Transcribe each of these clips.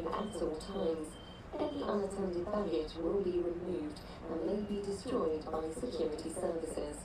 at all times. Any unattended baggage will be removed and may be destroyed by security services.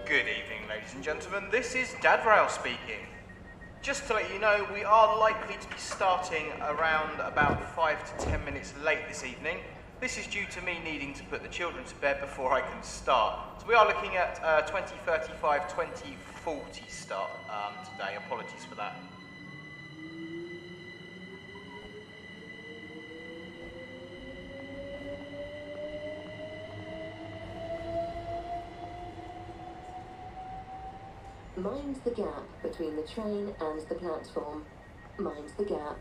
Good evening, ladies and gentlemen. This is Rail speaking. Just to let you know, we are likely to be starting around about 5 to 10 minutes late this evening. This is due to me needing to put the children to bed before I can start. So we are looking at 2035, 2040 start today. Apologies for that. Mind the gap between the train and the platform. Mind the gap.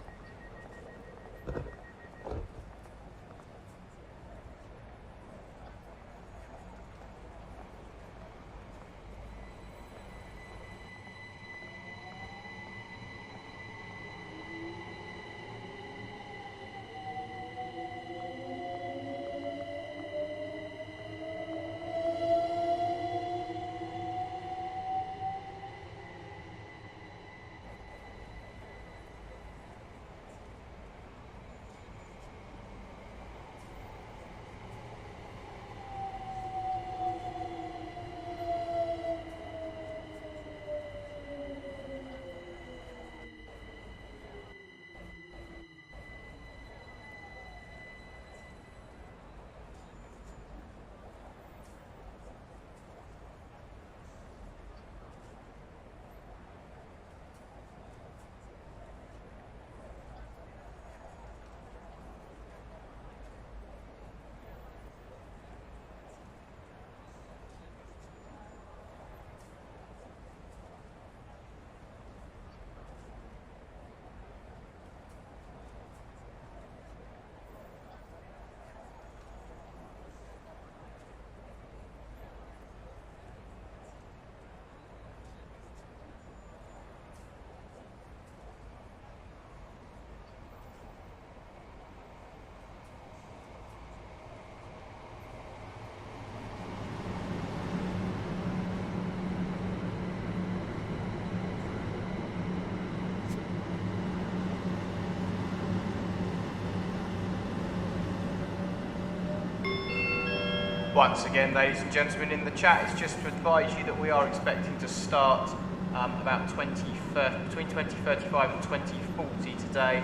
Once again, ladies and gentlemen, in the chat, it's just to advise you that we are expecting to start about between 2035 and 2040 today.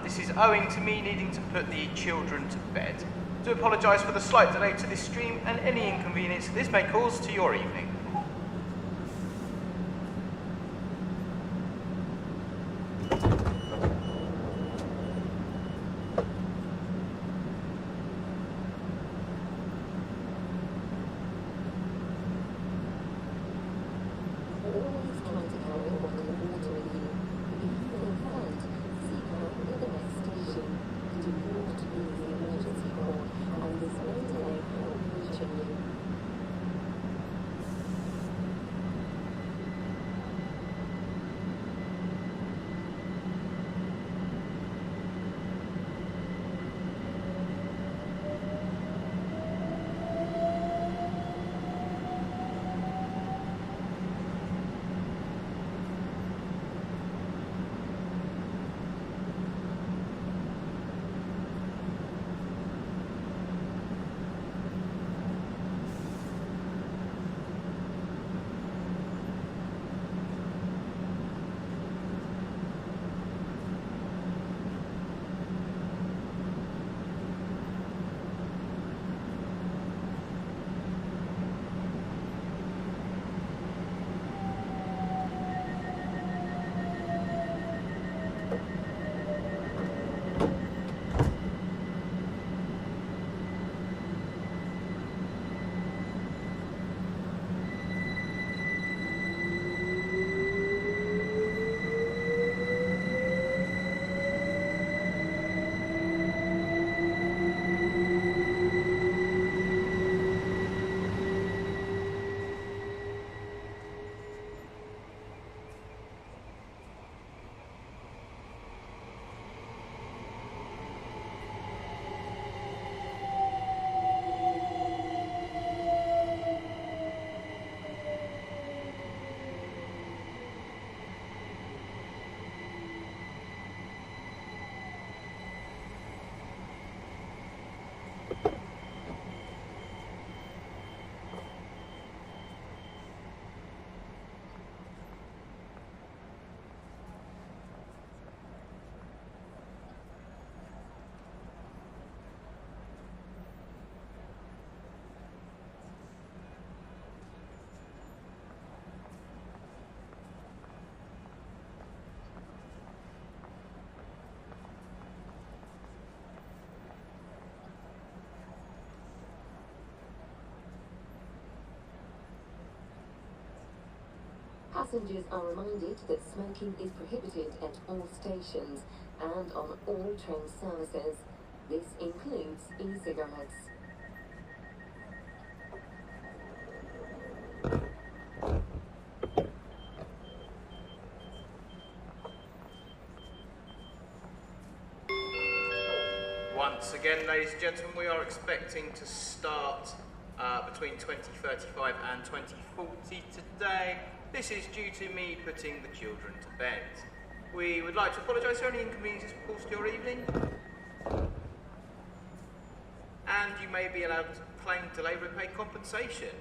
This is owing to me needing to put the children to bed. I do apologise for the slight delay to this stream and any inconvenience this may cause to your evening. carry on in the water with you. If you feel faint, seek help at the next station. Do not use the emergency cord, as this may delay help reaching you. Passengers are reminded that smoking is prohibited at all stations and on all train services. This includes e-cigarettes. Once again, ladies and gentlemen, we are expecting to start between 20:35 and 20:40 today. This is due to me putting the children to bed. We would like to apologise for any inconveniences caused to your evening. And you may be allowed to claim delay repay compensation.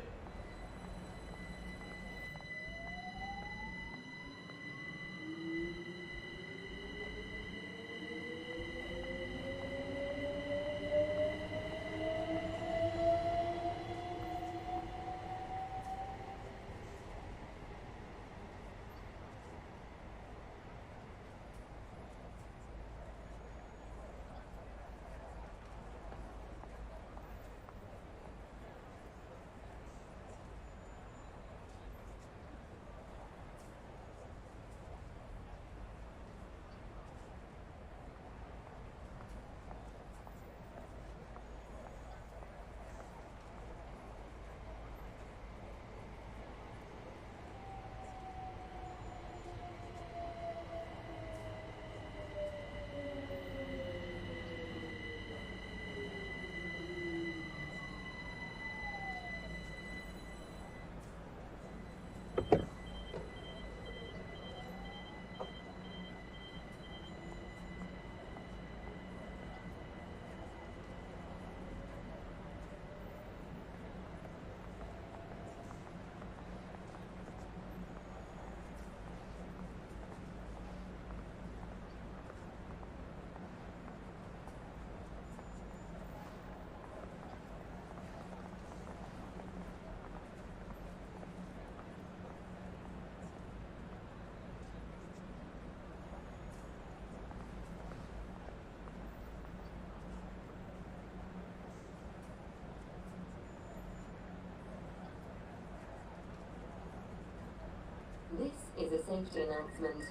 is a safety announcement.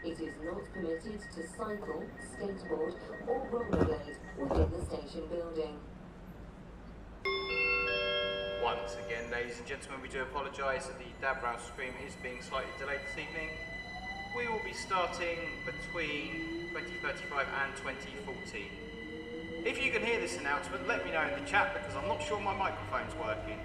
It is not permitted to cycle, skateboard or rollerblade within the station building. Once again, ladies and gentlemen, we do apologise that the DAB stream is being slightly delayed this evening. We will be starting between 2035 and 2040. If you can hear this announcement, let me know in the chat because I'm not sure my microphone's working.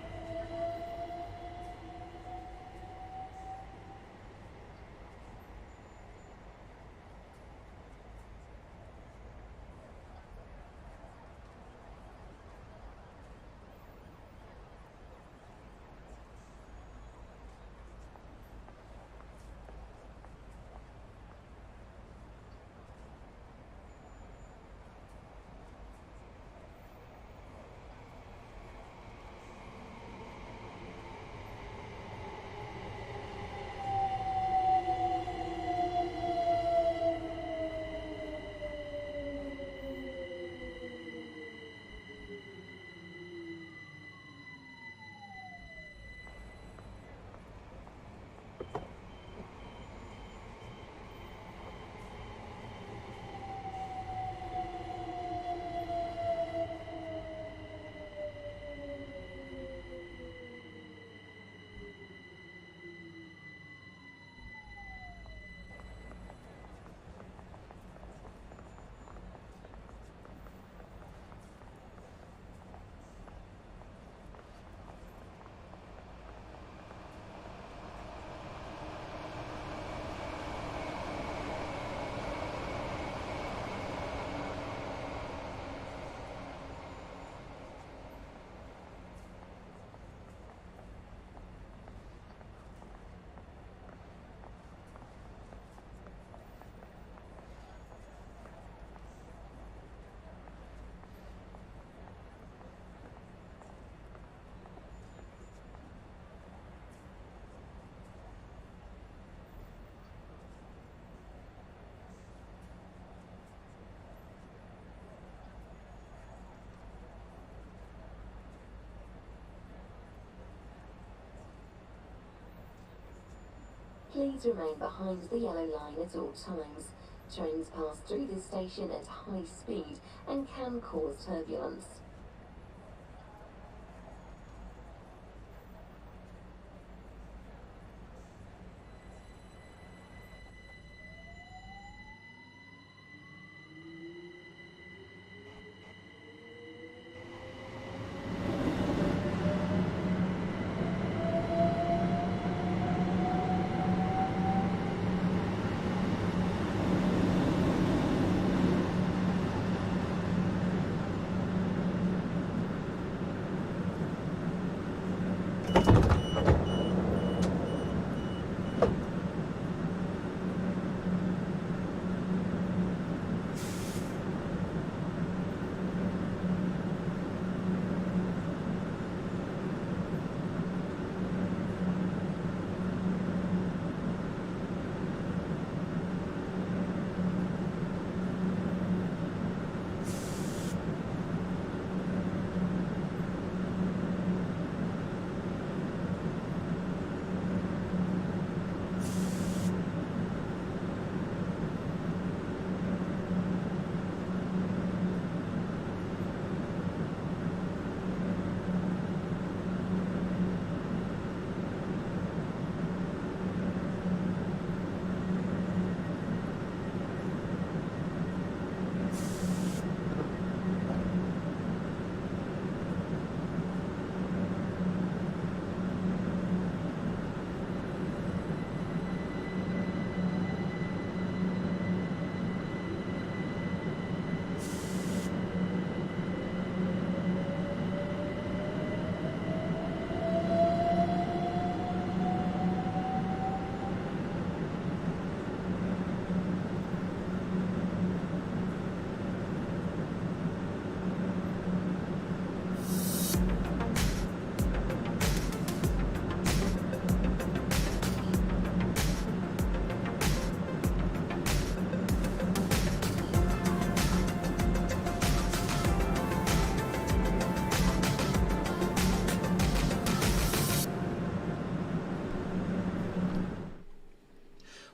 Please remain behind the yellow line at all times. Trains pass through this station at high speed and can cause turbulence.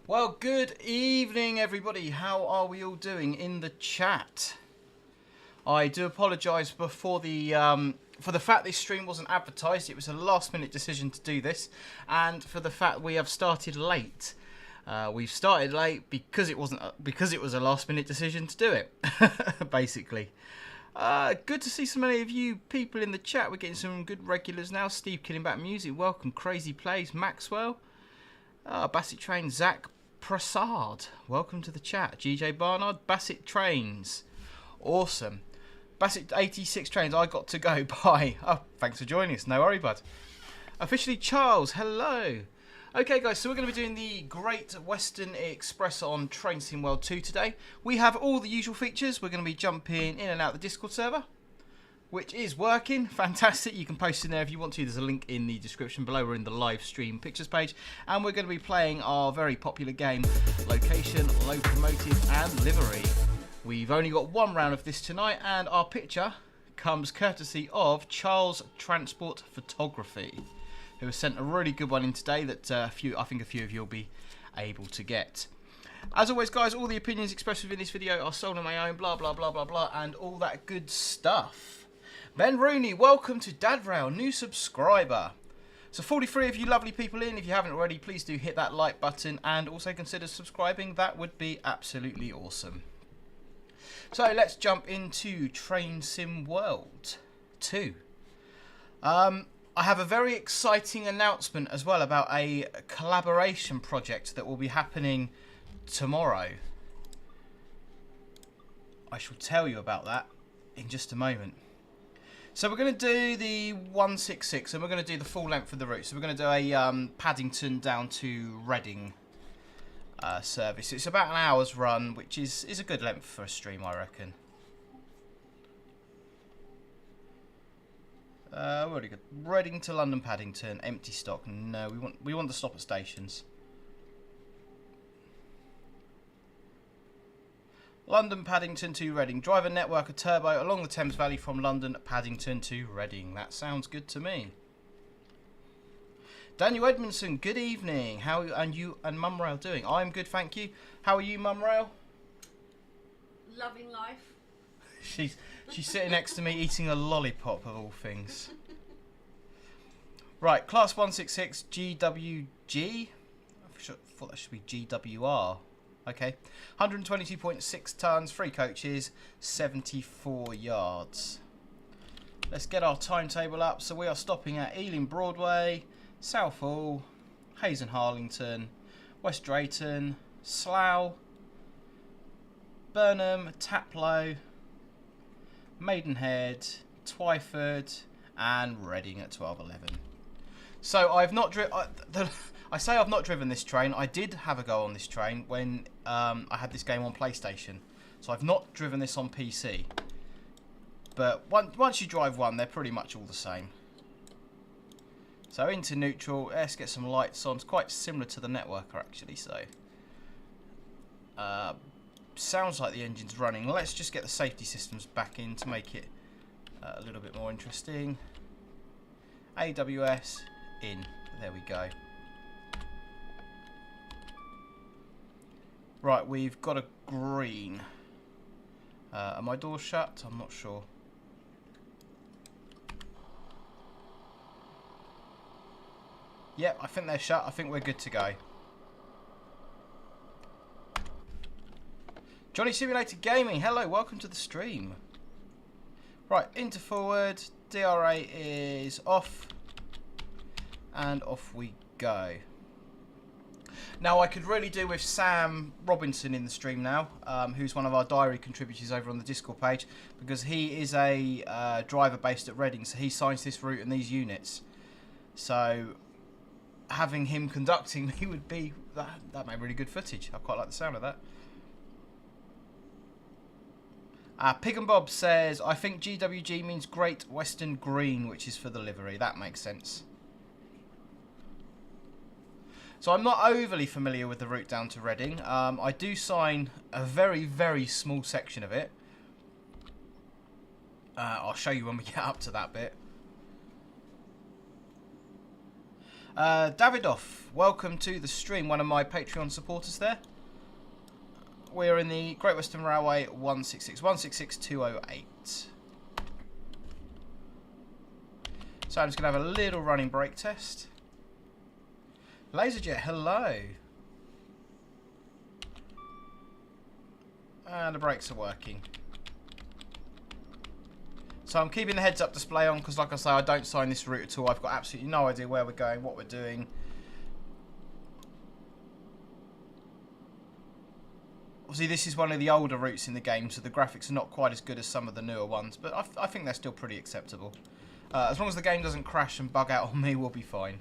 Well, good evening, everybody. How are we all doing in the chat? I do apologise for the fact this stream wasn't advertised. It was a last-minute decision to do this, and for the fact we have started late. We've started late because it was a last-minute decision to do it, basically. Good to see so many of you people in the chat. We're getting some good regulars now. Steve Killing Back Music, welcome. Crazy Plays, Maxwell, Bassett Train, Zach Prasad, welcome to the chat. GJ Barnard, Bassett Trains, awesome. Bassett 86 Trains, I got to go, bye. Oh, thanks for joining us, no worry, bud. Officially Charles, hello. Okay guys, so we're going to be doing the Great Western Express on Train Sim World 2 today. We have all the usual features. We're going to be jumping in and out the Discord server, which is working. Fantastic. You can post in there if you want to. There's a link in the description below. We're in the live stream pictures page. And we're going to be playing our very popular game, Location, Locomotive and Livery. We've only got one round of this tonight, and our picture comes courtesy of Charles Transport Photography, who has sent a really good one in today that I think a few of you will be able to get. As always, guys, all the opinions expressed within this video are solely my own, blah, blah, blah, blah, blah, and all that good stuff. Ben Rooney, welcome to Dadrail, new subscriber. So 43 of you lovely people in. If you haven't already, please do hit that like button and also consider subscribing. That would be absolutely awesome. So let's jump into Train Sim World 2. I have a very exciting announcement as well about a collaboration project that will be happening tomorrow. I shall tell you about that in just a moment. So we're going to do the 166 and we're going to do the full length of the route. So we're going to do a Paddington down to Reading service. It's about an hour's run, which is a good length for a stream, I reckon. We've already got Reading to London Paddington, empty stock. No, we want to stop at stations. London Paddington to Reading. Drive a network of turbo along the Thames Valley from London Paddington to Reading. That sounds good to me. Daniel Edmondson, good evening. How are you and Mum Rail doing? I'm good, thank you. How are you, Mum Rail? Loving life. She's sitting next to me eating a lollipop of all things. Right, class 166 GWG. I thought that should be GWR. Okay, 122.6 tonnes, 3 coaches, 74 yards. Let's get our timetable up. So we are stopping at Ealing Broadway, Southall, Hayes and Harlington, West Drayton, Slough, Burnham, Taplow, Maidenhead, Twyford, and Reading at 12:11. So I've not I say I've not driven this train. I did have a go on this train when I had this game on PlayStation. So I've not driven this on PC. But once you drive one, they're pretty much all the same. So into neutral, let's get some lights on. It's quite similar to the Networker actually. So sounds like the engine's running. Let's just get the safety systems back in to make it a little bit more interesting. AWS in. There we go. Right, we've got a green. Are my doors shut? I'm not sure. Yep, I think they're shut. I think we're good to go. Johnny Simulator Gaming, hello, welcome to the stream. Right, into forward, DRA is off, and off we go. Now I could really do with Sam Robinson in the stream now, who's one of our diary contributors over on the Discord page, because he is a driver based at Reading, so he signs this route and these units. So having him conducting me would be, that made really good footage. I quite like the sound of that. Pig and Bob says, I think GWG means Great Western Green, which is for the livery. That makes sense. So I'm not overly familiar with the route down to Reading. I do sign a very, very small section of it. I'll show you when we get up to that bit. Davidoff, welcome to the stream, one of my Patreon supporters there. We're in the Great Western Railway 166-166-208. So I'm just going to have a little running brake test. Laserjet, hello. And the brakes are working. So I'm keeping the heads up display on because, like I say, I don't sign this route at all. I've got absolutely no idea where we're going, what we're doing. Obviously, this is one of the older routes in the game, so the graphics are not quite as good as some of the newer ones, but I think they're still pretty acceptable. As long as the game doesn't crash and bug out on me, we'll be fine.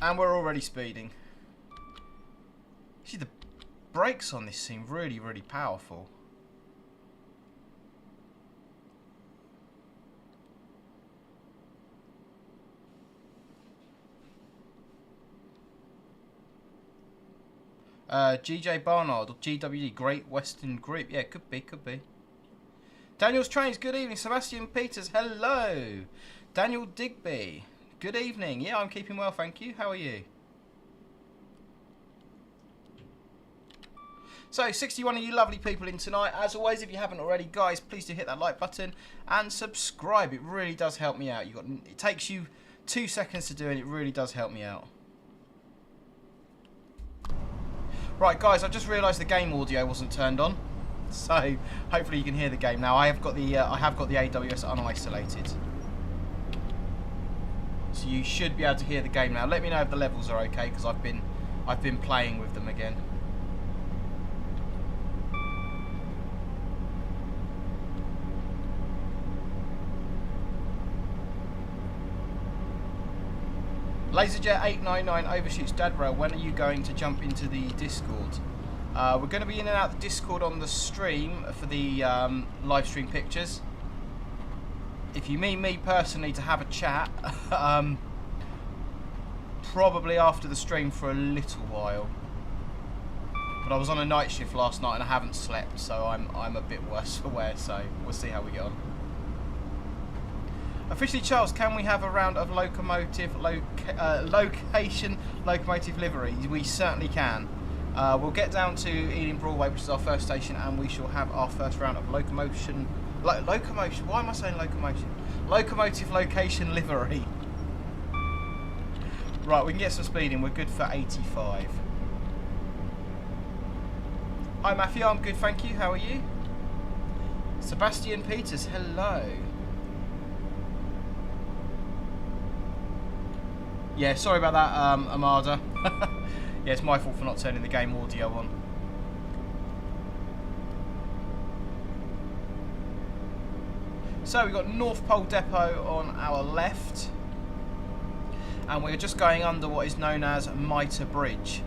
And we're already speeding. See, the brakes on this seem really, really powerful. GJ Barnard or GWD, Great Western Group. Yeah, could be, could be. Daniel's Trains, good evening. Sebastian Peters, hello. Daniel Digby, good evening. Yeah, I'm keeping well, thank you. How are you? So, 61 of you lovely people in tonight. As always, if you haven't already, guys, please do hit that like button and subscribe. It really does help me out. It takes you 2 seconds to do, and it really does help me out. Right, guys, I've just realised the game audio wasn't turned on, so hopefully you can hear the game now. I have got the AWS unisolated, so you should be able to hear the game now. Let me know if the levels are okay, because I've been playing with them again. Laserjet899 overshoots Dadrail. When are you going to jump into the Discord? We're going to be in and out the Discord on the stream for the live stream pictures. If you mean me personally to have a chat, probably after the stream for a little while. But I was on a night shift last night and I haven't slept, so I'm a bit worse for wear. So we'll see how we get on. Officially, Charles, can we have a round of locomotive location locomotive livery? We certainly can. We'll get down to Ealing Broadway, which is our first station, and we shall have our first round of locomotion. Locomotion. Why am I saying locomotion? Locomotive location livery. Right, we can get some speeding. We're good for 85. Hi, Matthew. I'm good, thank you. How are you? Sebastian Peters. Hello. Yeah, sorry about that, Armada. Yeah, it's my fault for not turning the game audio on. So we've got North Pole Depot on our left, and we're just going under what is known as Mitre Bridge,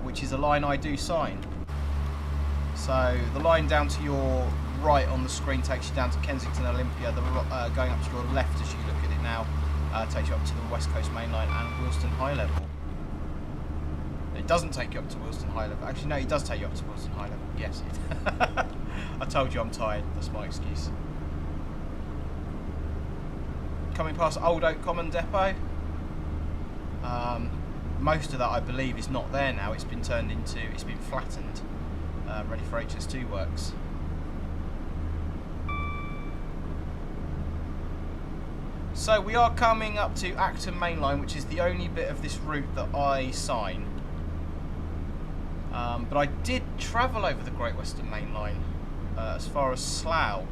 which is a line I do sign. So the line down to your right on the screen takes you down to Kensington Olympia. Going up to your left as you look at it now takes you up to the West Coast Main Line and Willesden High Level. It doesn't take you up to Willesden High Level. Actually, no, it does take you up to Willesden High Level. Yes, I told you I'm tired. That's my excuse. Coming past Old Oak Common Depot. Most of that, I believe, is not there now. It's been turned into, it's been flattened, ready for HS2 works. So we are coming up to Acton Main Line, which is the only bit of this route that I sign. But I did travel over the Great Western Main Line as far as Slough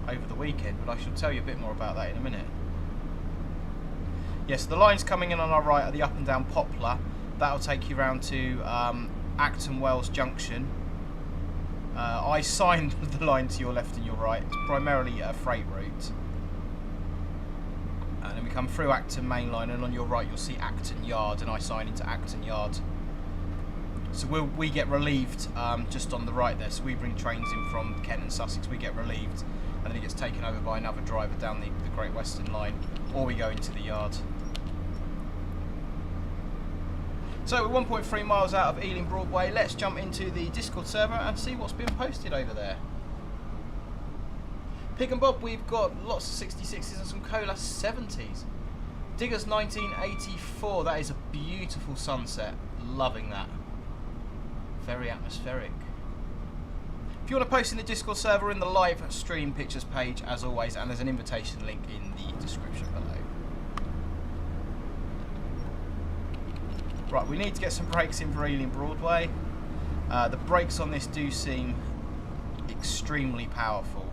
over the weekend, but I shall tell you a bit more about that in a minute. Yes, the lines coming in on our right are the up and down Poplar. That'll take you round to Acton Wells Junction. I signed the line to your left and your right. It's primarily a freight route. And then we come through Acton Main Line, and on your right you'll see Acton Yard, and I sign into Acton Yard. So we get relieved just on the right there. So we bring trains in from Kent and Sussex, we get relieved, and then it gets taken over by another driver down the Great Western Line, or we go into the yard. So we're 1.3 miles out of Ealing Broadway. Let's jump into the Discord server and see what's been posted over there. Pig and Bob, we've got lots of 66s and some Colas 70s. Diggers 1984, that is a beautiful sunset. Loving that. Very atmospheric. If you want to post in the Discord server, in the live stream pictures page, as always, and there's an invitation link in the description below. Right, we need to get some brakes in for Ealing Broadway. The brakes on this do seem extremely powerful.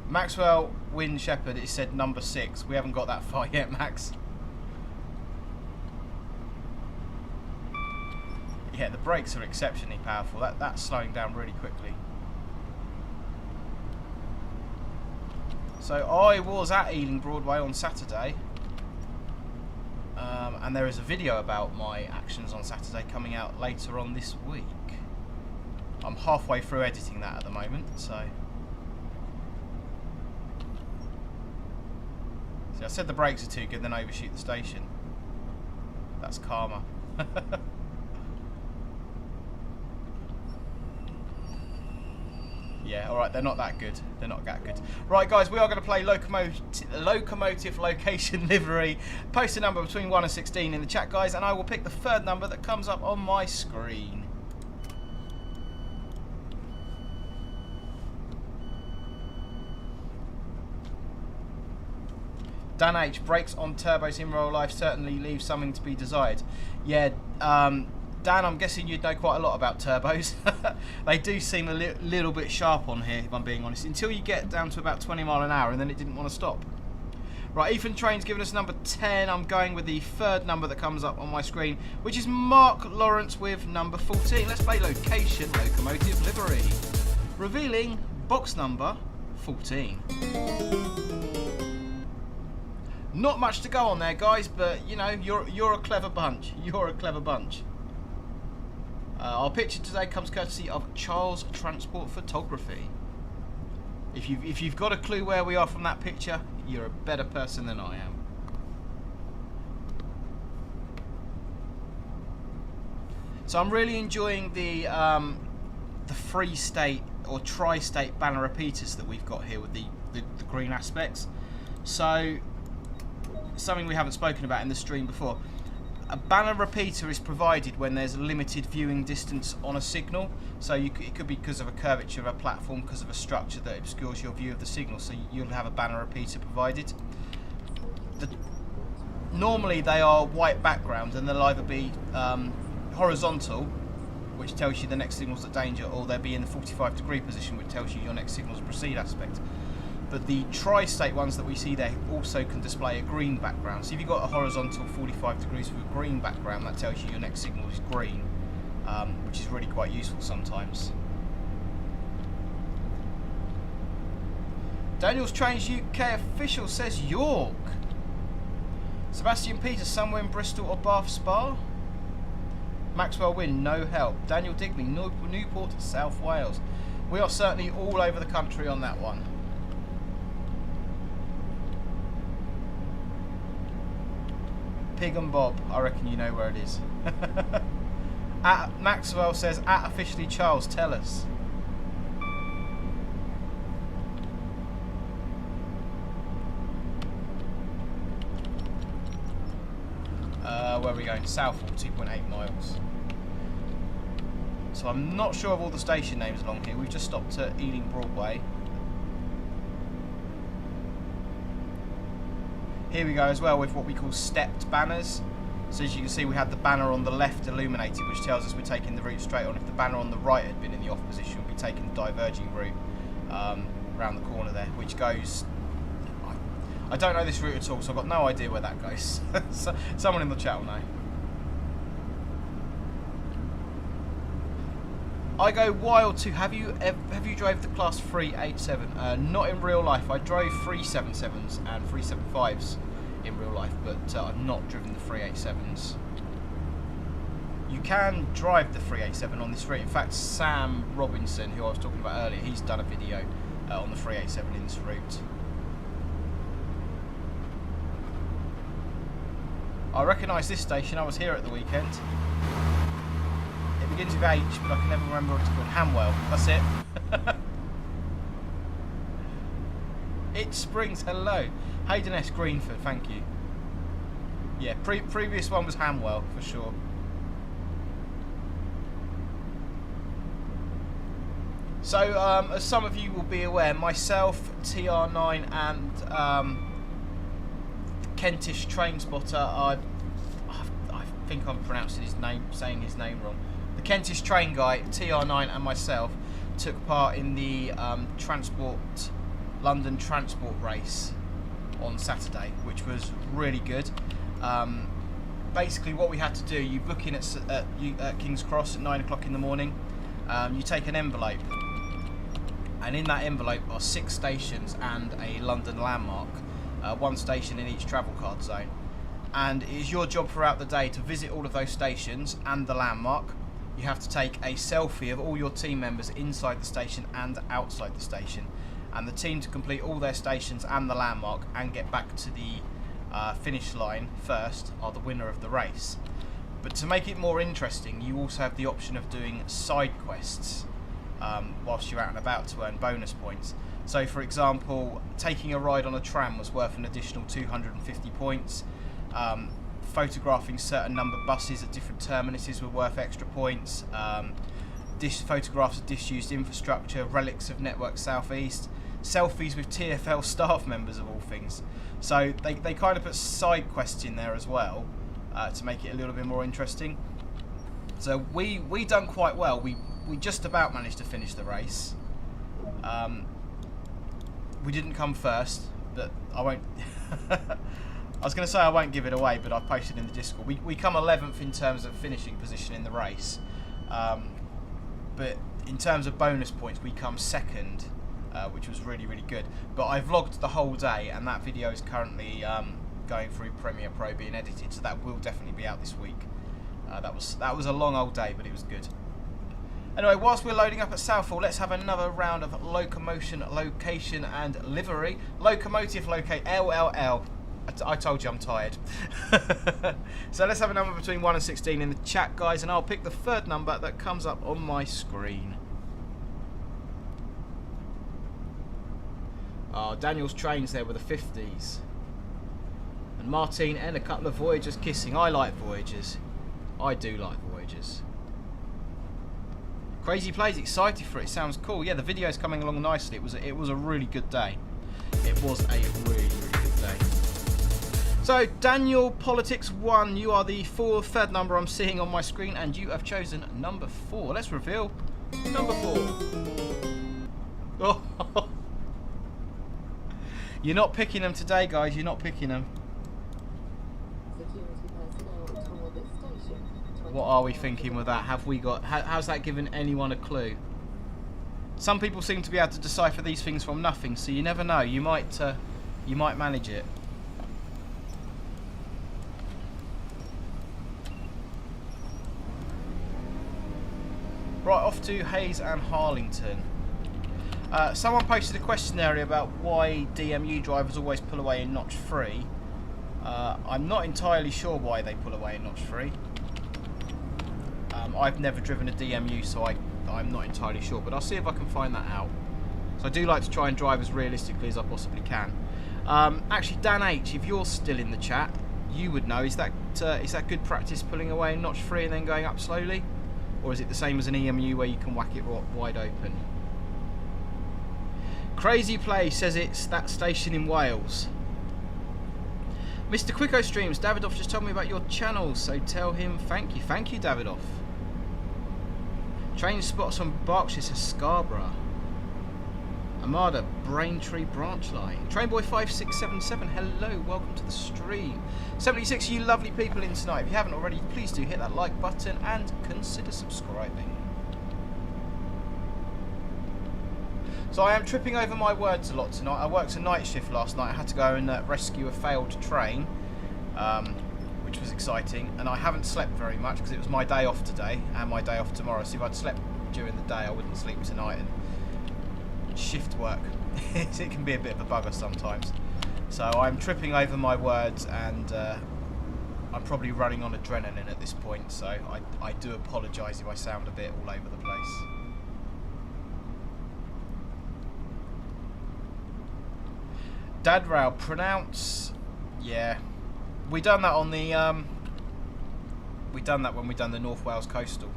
Maxwell Wynne Shepherd, it said number 6. We haven't got that far yet, Max. Yeah, the brakes are exceptionally powerful. That's slowing down really quickly. So I was at Ealing Broadway on Saturday, and there is a video about my actions on Saturday coming out later on this week. I'm halfway through editing that at the moment, so... See, I said the brakes are too good, then I overshoot the station. That's karma. Yeah, alright, they're not that good. They're not that good. Right, guys, we are going to play Locomotive Location Livery. Post a number between 1 and 16 in the chat, guys, and I will pick the third number that comes up on my screen. Dan H, brakes on turbos in real life certainly leave something to be desired. Yeah, Dan, I'm guessing you'd know quite a lot about turbos. They do seem a little bit sharp on here, if I'm being honest, until you get down to about 20 mile an hour and then it didn't want to stop. Right, Ethan Train's given us number 10. I'm going with the third number that comes up on my screen, which is Mark Lawrence with number 14. Let's play Location Locomotive Livery. Revealing box number 14. Not much to go on there, guys, but you know, you're a clever bunch. You're a clever bunch. Our picture today comes courtesy of Charles Transport Photography. If you've got a clue where we are from that picture, you're a better person than I am. So I'm really enjoying the free state or tri-state banner repeaters that we've got here with the green aspects. So something we haven't spoken about in the stream before. A banner repeater is provided when there's a limited viewing distance on a signal. So it could be because of a curvature of a platform, because of a structure that obscures your view of the signal. So you'll have a banner repeater provided. Normally they are white background and they'll either be horizontal, which tells you the next signal's at danger, or they'll be in the 45-degree position, which tells you your next signal's proceed aspect. But the tri-state ones that we see there also can display a green background. So if you've got a horizontal 45 degrees with a green background, that tells you your next signal is green, which is really quite useful sometimes. Daniel's Trains UK official says York. Sebastian Peters somewhere in Bristol or Bath Spa. Maxwell Wynne, no help. Daniel Digby, Newport, South Wales. We are certainly all over the country on that one. Pig and Bob, I reckon you know where it is. Maxwell says, at officially Charles, tell us. Where are we going? Southall, 2.8 miles. So I'm not sure of all the station names along here. We've just stopped at Ealing Broadway. Here we go as well with what we call stepped banners. So as you can see, we had the banner on the left illuminated, which tells us we're taking the route straight on. If the banner on the right had been in the off position, we'd be taking the diverging route around the corner there, which goes... I don't know this route at all, so I've got no idea where that goes. So, someone in the chat will know. I go wild to, have you drove the class 387? Not in real life. I drove 377s and 375s in real life, but I've not driven the 387s. You can drive the 387 on this route. In fact, Sam Robinson, who I was talking about earlier, he's done a video on the 387 in this route. I recognise this station. I was here at the weekend. It begins with H, but I can never remember what it's called. Hamwell, that's it. It Springs, hello. Hayden S. Greenford, thank you. Yeah, previous one was Hamwell, for sure. So, as some of you will be aware, myself, TR9 and Kentish Train Spotter, I think I'm pronouncing his name, saying his name wrong. The Kentish Train guy, TR9 and myself, took part in the London Transport race on Saturday, which was really good. Basically what we had to do, you book in at King's Cross at 9 o'clock in the morning, you take an envelope, and in that envelope are 6 stations and a London landmark, 1 station in each travel card zone, and it is your job throughout the day to visit all of those stations and the landmark. You have to take a selfie of all your team members inside the station and outside the station, and the team to complete all their stations and the landmark and get back to the finish line first are the winner of the race. But to make it more interesting, you also have the option of doing side quests whilst you're out and about to earn bonus points. So for example, taking a ride on a tram was worth an additional 250 points. Photographing certain number of buses at different terminuses were worth extra points. Photographs of disused infrastructure, relics of Network South East, selfies with TfL staff members of all things. So they kind of put side quests in there as well to make it a little bit more interesting. So we done quite well. We just about managed to finish the race. We didn't come first, but I won't. I was going to say I won't give it away, but I've posted in the Discord. We come 11th in terms of finishing position in the race, but in terms of bonus points, we come 2nd, which was really, really good. But I vlogged the whole day, and that video is currently going through Premiere Pro being edited, so that will definitely be out this week. That was a long old day, but it was good. Anyway, whilst we're loading up at Southall, let's have another round of locomotion, location, and livery. Locomotive, locate, LLL. I told you I'm tired. So let's have a number between 1 and 16 in the chat, guys, and I'll pick the 3rd number that comes up on my screen. Oh, Daniel's Trains there with the 50s. And Martine and a couple of Voyagers kissing. I like Voyagers. I do like Voyagers. Crazy Plays, excited for it. Sounds cool. Yeah, the video's coming along nicely. It was a really good day. It was a really, really good day. So, Daniel Politics 1, you are the 3rd number I'm seeing on my screen, and you have chosen number 4. Let's reveal number 4. Oh. You're not picking them today, guys. You're not picking them. What are we thinking with that? Have we got? How's that given anyone a clue? Some people seem to be able to decipher these things from nothing, so you never know. You might manage it. Right, off to Hayes and Harlington. Someone posted a question area about why DMU drivers always pull away in notch 3. I'm not entirely sure why they pull away in notch 3. I've never driven a DMU, so I'm not entirely sure, but I'll see if I can find that out. So I do like to try and drive as realistically as I possibly can. Actually, Dan H, if you're still in the chat, you would know. Is that good practice, pulling away in notch 3 and then going up slowly? Or is it the same as an EMU where you can whack it wide open? Crazy Play says it's that station in Wales. Mr. Quicko Streams, Davidoff just told me about your channel, so tell him thank you. Thank you, Davidoff. Train spots on Berkshire to Scarborough. Armada, Braintree branch line. Trainboy 5677, hello, welcome to the stream. 76, you lovely people in tonight. If you haven't already, please do hit that like button and consider subscribing. So I am tripping over my words a lot tonight. I worked a night shift last night. I had to go and rescue a failed train, which was exciting. And I haven't slept very much because it was my day off today and my day off tomorrow. So if I'd slept during the day, I wouldn't sleep tonight. And shift work, it can be a bit of a bugger sometimes. So I'm tripping over my words, and I'm probably running on adrenaline at this point, so I do apologise if I sound a bit all over the place. Dad rail, pronounce, yeah. We done that on the we done that when we done the North Wales coastal.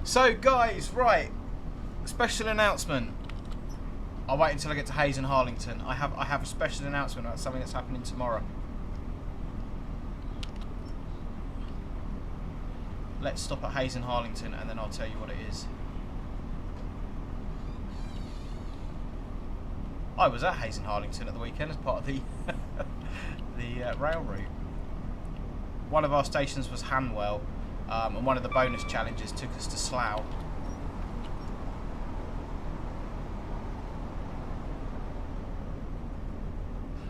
So guys, right, special announcement. I'll wait until I get to Hayes and Harlington. I have a special announcement about something that's happening tomorrow. Let's stop at Hayes and Harlington and then I'll tell you what it is. I was at Hayes and Harlington at the weekend as part of the the rail route. One of our stations was Hanwell, and one of the bonus challenges took us to Slough.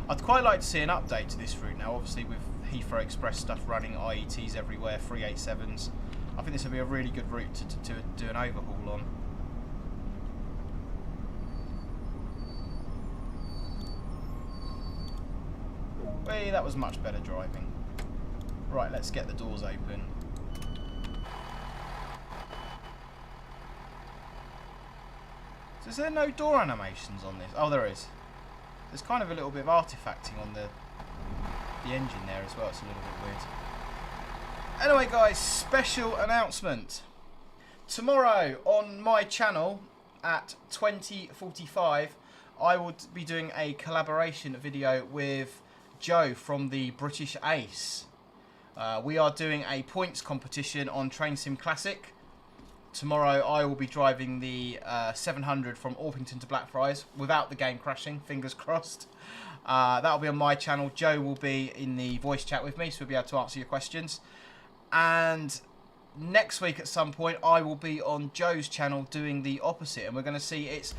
I'd quite like to see an update to this route now, obviously with Heathrow Express stuff running, IETs everywhere, 387s. I think this would be a really good route to do an overhaul on. Hey, that was much better driving. Right, let's get the doors open. So is there no door animations on this? Oh, there is. There's kind of a little bit of artifacting on the engine there as well. It's a little bit weird. Anyway, guys, special announcement. Tomorrow on my channel at 20:45, I will be doing a collaboration video with Joe from the British Ace. We are doing a points competition on Train Sim Classic. Tomorrow I will be driving the 700 from Orpington to Blackfriars without the game crashing, fingers crossed. That'll be on my channel. Joe will be in the voice chat with me, so we'll be able to answer your questions. And next week at some point I will be on Joe's channel doing the opposite, and we're going to see it's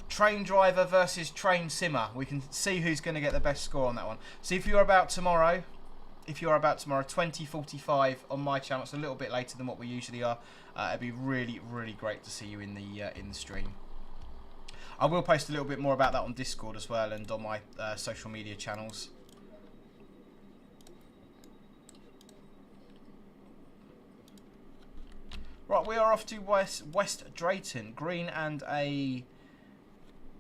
train driver versus train simmer. We can see who's going to get the best score on that one. So if you're about tomorrow, 20:45 on my channel, it's a little bit later than what we usually are. It'd be really, really great to see you in the stream. I will post a little bit more about that on Discord as well and on my social media channels. Right, we are off to West Drayton, green and a.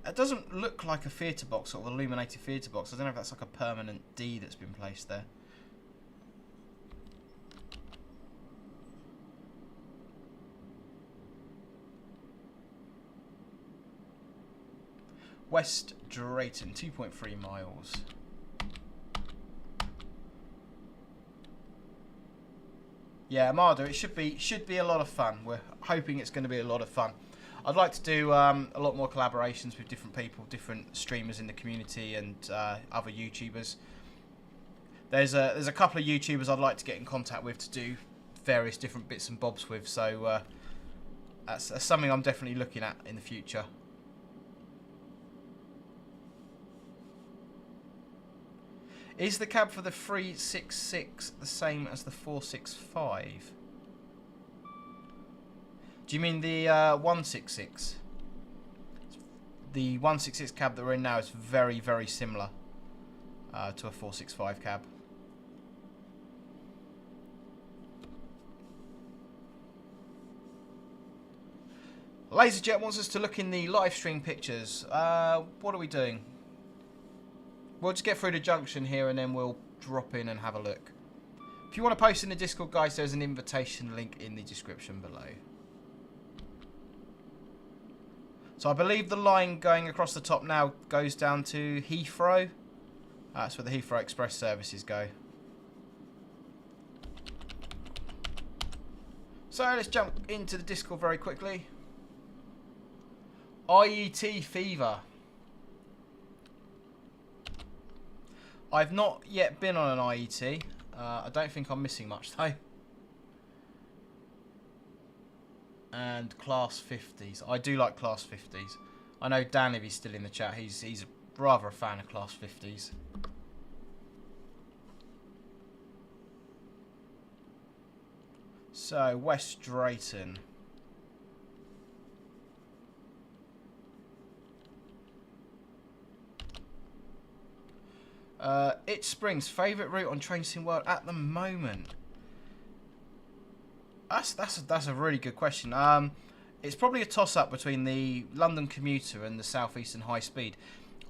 It doesn't look like a theatre box, sort of illuminated theatre box. I don't know if that's like a permanent D that's been placed there. West Drayton, 2.3 miles. Yeah, Armada, it should be a lot of fun. We're hoping it's going to be a lot of fun. I'd like to do a lot more collaborations with different people, different streamers in the community and other YouTubers. There's a couple of YouTubers I'd like to get in contact with to do various different bits and bobs with, so that's something I'm definitely looking at in the future. Is the cab for the 366 the same as the 465? Do you mean the 166? The 166 cab that we're in now is very, very similar to a 465 cab. LaserJet wants us to look in the live stream pictures. What are we doing? We'll just get through the junction here and then we'll drop in and have a look. If you want to post in the Discord, guys, there's an invitation link in the description below. So I believe the line going across the top now goes down to Heathrow. That's where the Heathrow Express services go. So let's jump into the Discord very quickly. IET fever. I've not yet been on an IET. I don't think I'm missing much though. And class 50s. I do like class 50s. I know Dan, if he's still in the chat, he's rather a fan of class 50s. So West Drayton. It Springs, favourite route on Train Sim World at the moment. That's a really good question. It's probably a toss-up between the London Commuter and the South Eastern High Speed.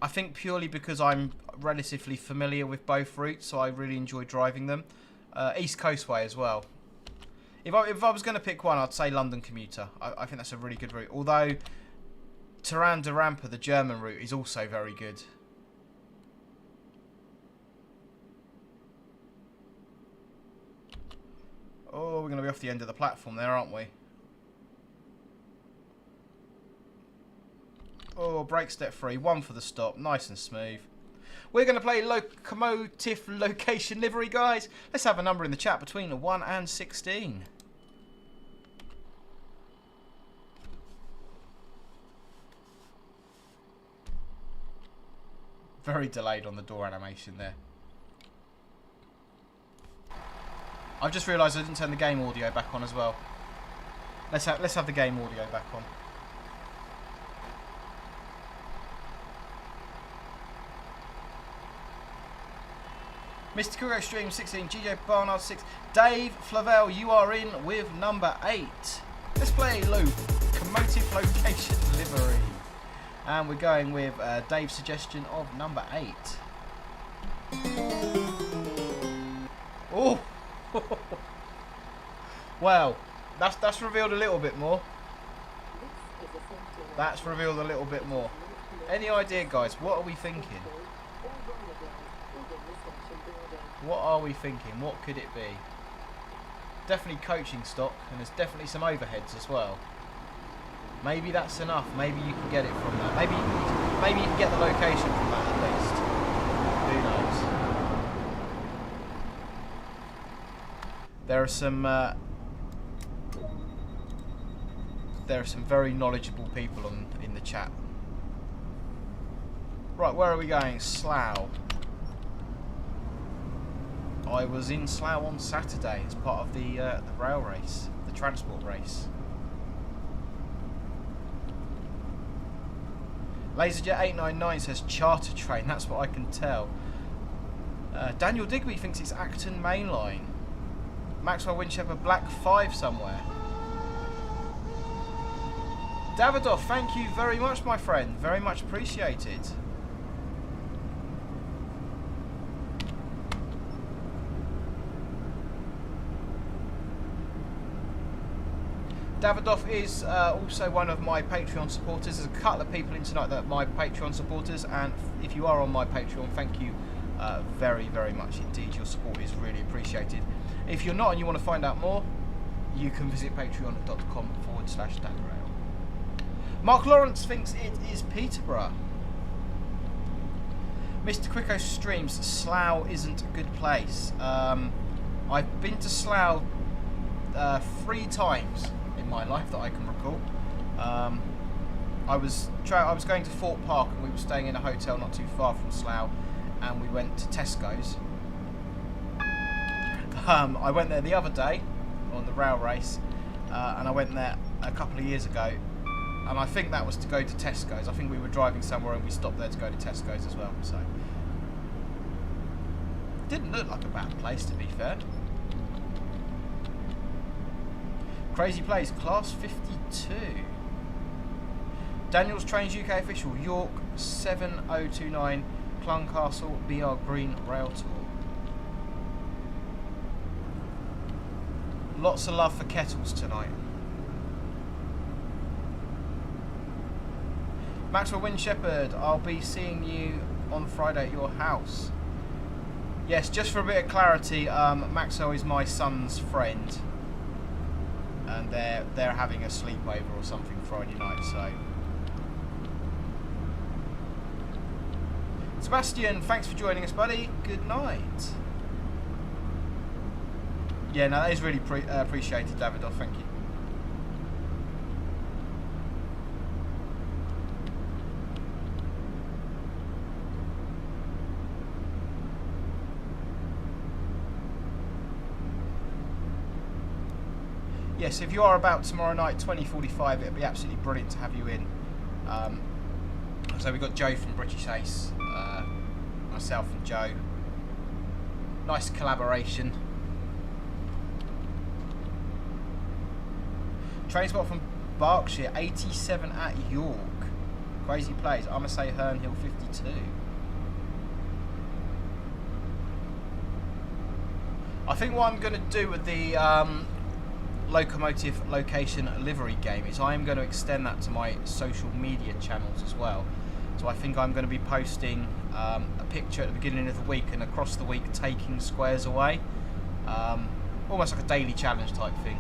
I think purely because I'm relatively familiar with both routes, so I really enjoy driving them. East Coastway as well. If I was going to pick one, I'd say London Commuter. I think that's a really good route. Although Taran de Rampa, the German route, is also very good. Oh, we're going to be off the end of the platform there, aren't we? Oh, brake step free. One for the stop. Nice and smooth. We're going to play Locomotive location livery, guys. Let's have a number in the chat between 1 and 16. Very delayed on the door animation there. I've just realised I didn't turn the game audio back on as well. Let's have the game audio back on. Mr. Kuro Stream 16, GJ Barnard 6, Dave Flavel, you are in with number 8. Let's play Locomotive location livery. And we're going with Dave's suggestion of number 8. Oh! Well, that's revealed a little bit more. That's revealed a little bit more. Any idea, guys? What are we thinking? What are we thinking? What could it be? Definitely coaching stock, and there's definitely some overheads as well. Maybe that's enough. Maybe you can get it from that. Maybe you can get the location from that at least. Who knows? There are some very knowledgeable people in the chat. Right, where are we going? Slough. I was in Slough on Saturday as part of the rail race, the transport race. LaserJet899 says charter train. That's what I can tell. Daniel Digby thinks it's Acton Mainline. Maxwell Winchepper Black 5 somewhere. Davidoff, thank you very much, my friend. Very much appreciated. Davidoff is also one of my Patreon supporters. There's a couple of people in tonight that are my Patreon supporters, and if you are on my Patreon, thank you very, very much indeed. Your support is really appreciated. If you're not and you want to find out more, you can visit patreon.com/DadRail. Mark Lawrence thinks it is Peterborough. Mr. Quicko streams, Slough isn't a good place. I've been to Slough 3 times in my life that I can recall. I was going to Fort Park and we were staying in a hotel not too far from Slough, and we went to Tesco's. I went there the other day on the rail race, and I went there a couple of years ago, and I think that was to go to Tesco's. I think we were driving somewhere and we stopped there to go to Tesco's as well. So didn't look like a bad place, to be fair. Crazy place, class 52. Daniel's Trains UK official, York 7029, Cluncastle BR Green Rail Tour. Lots of love for kettles tonight. Maxwell Windshepherd, I'll be seeing you on Friday at your house. Yes, just for a bit of clarity, Maxwell is my son's friend, and they're having a sleepover or something Friday night. So, Sebastian, thanks for joining us, buddy. Good night. Yeah, no, that is really appreciated, Davidoff. Thank you. Yes, if you are about tomorrow night, 20:45, it'd be absolutely brilliant to have you in. So we've got Joe from British Ace. I myself and Joe. Nice collaboration. Train spot from Berkshire, 87 at York. Crazy plays. I'm going to say Hernhill 52. I think what I'm going to do with the Locomotive location livery game is I am going to extend that to my social media channels as well. So I think I'm going to be posting a picture at the beginning of the week and across the week taking squares away. Almost like a daily challenge type thing.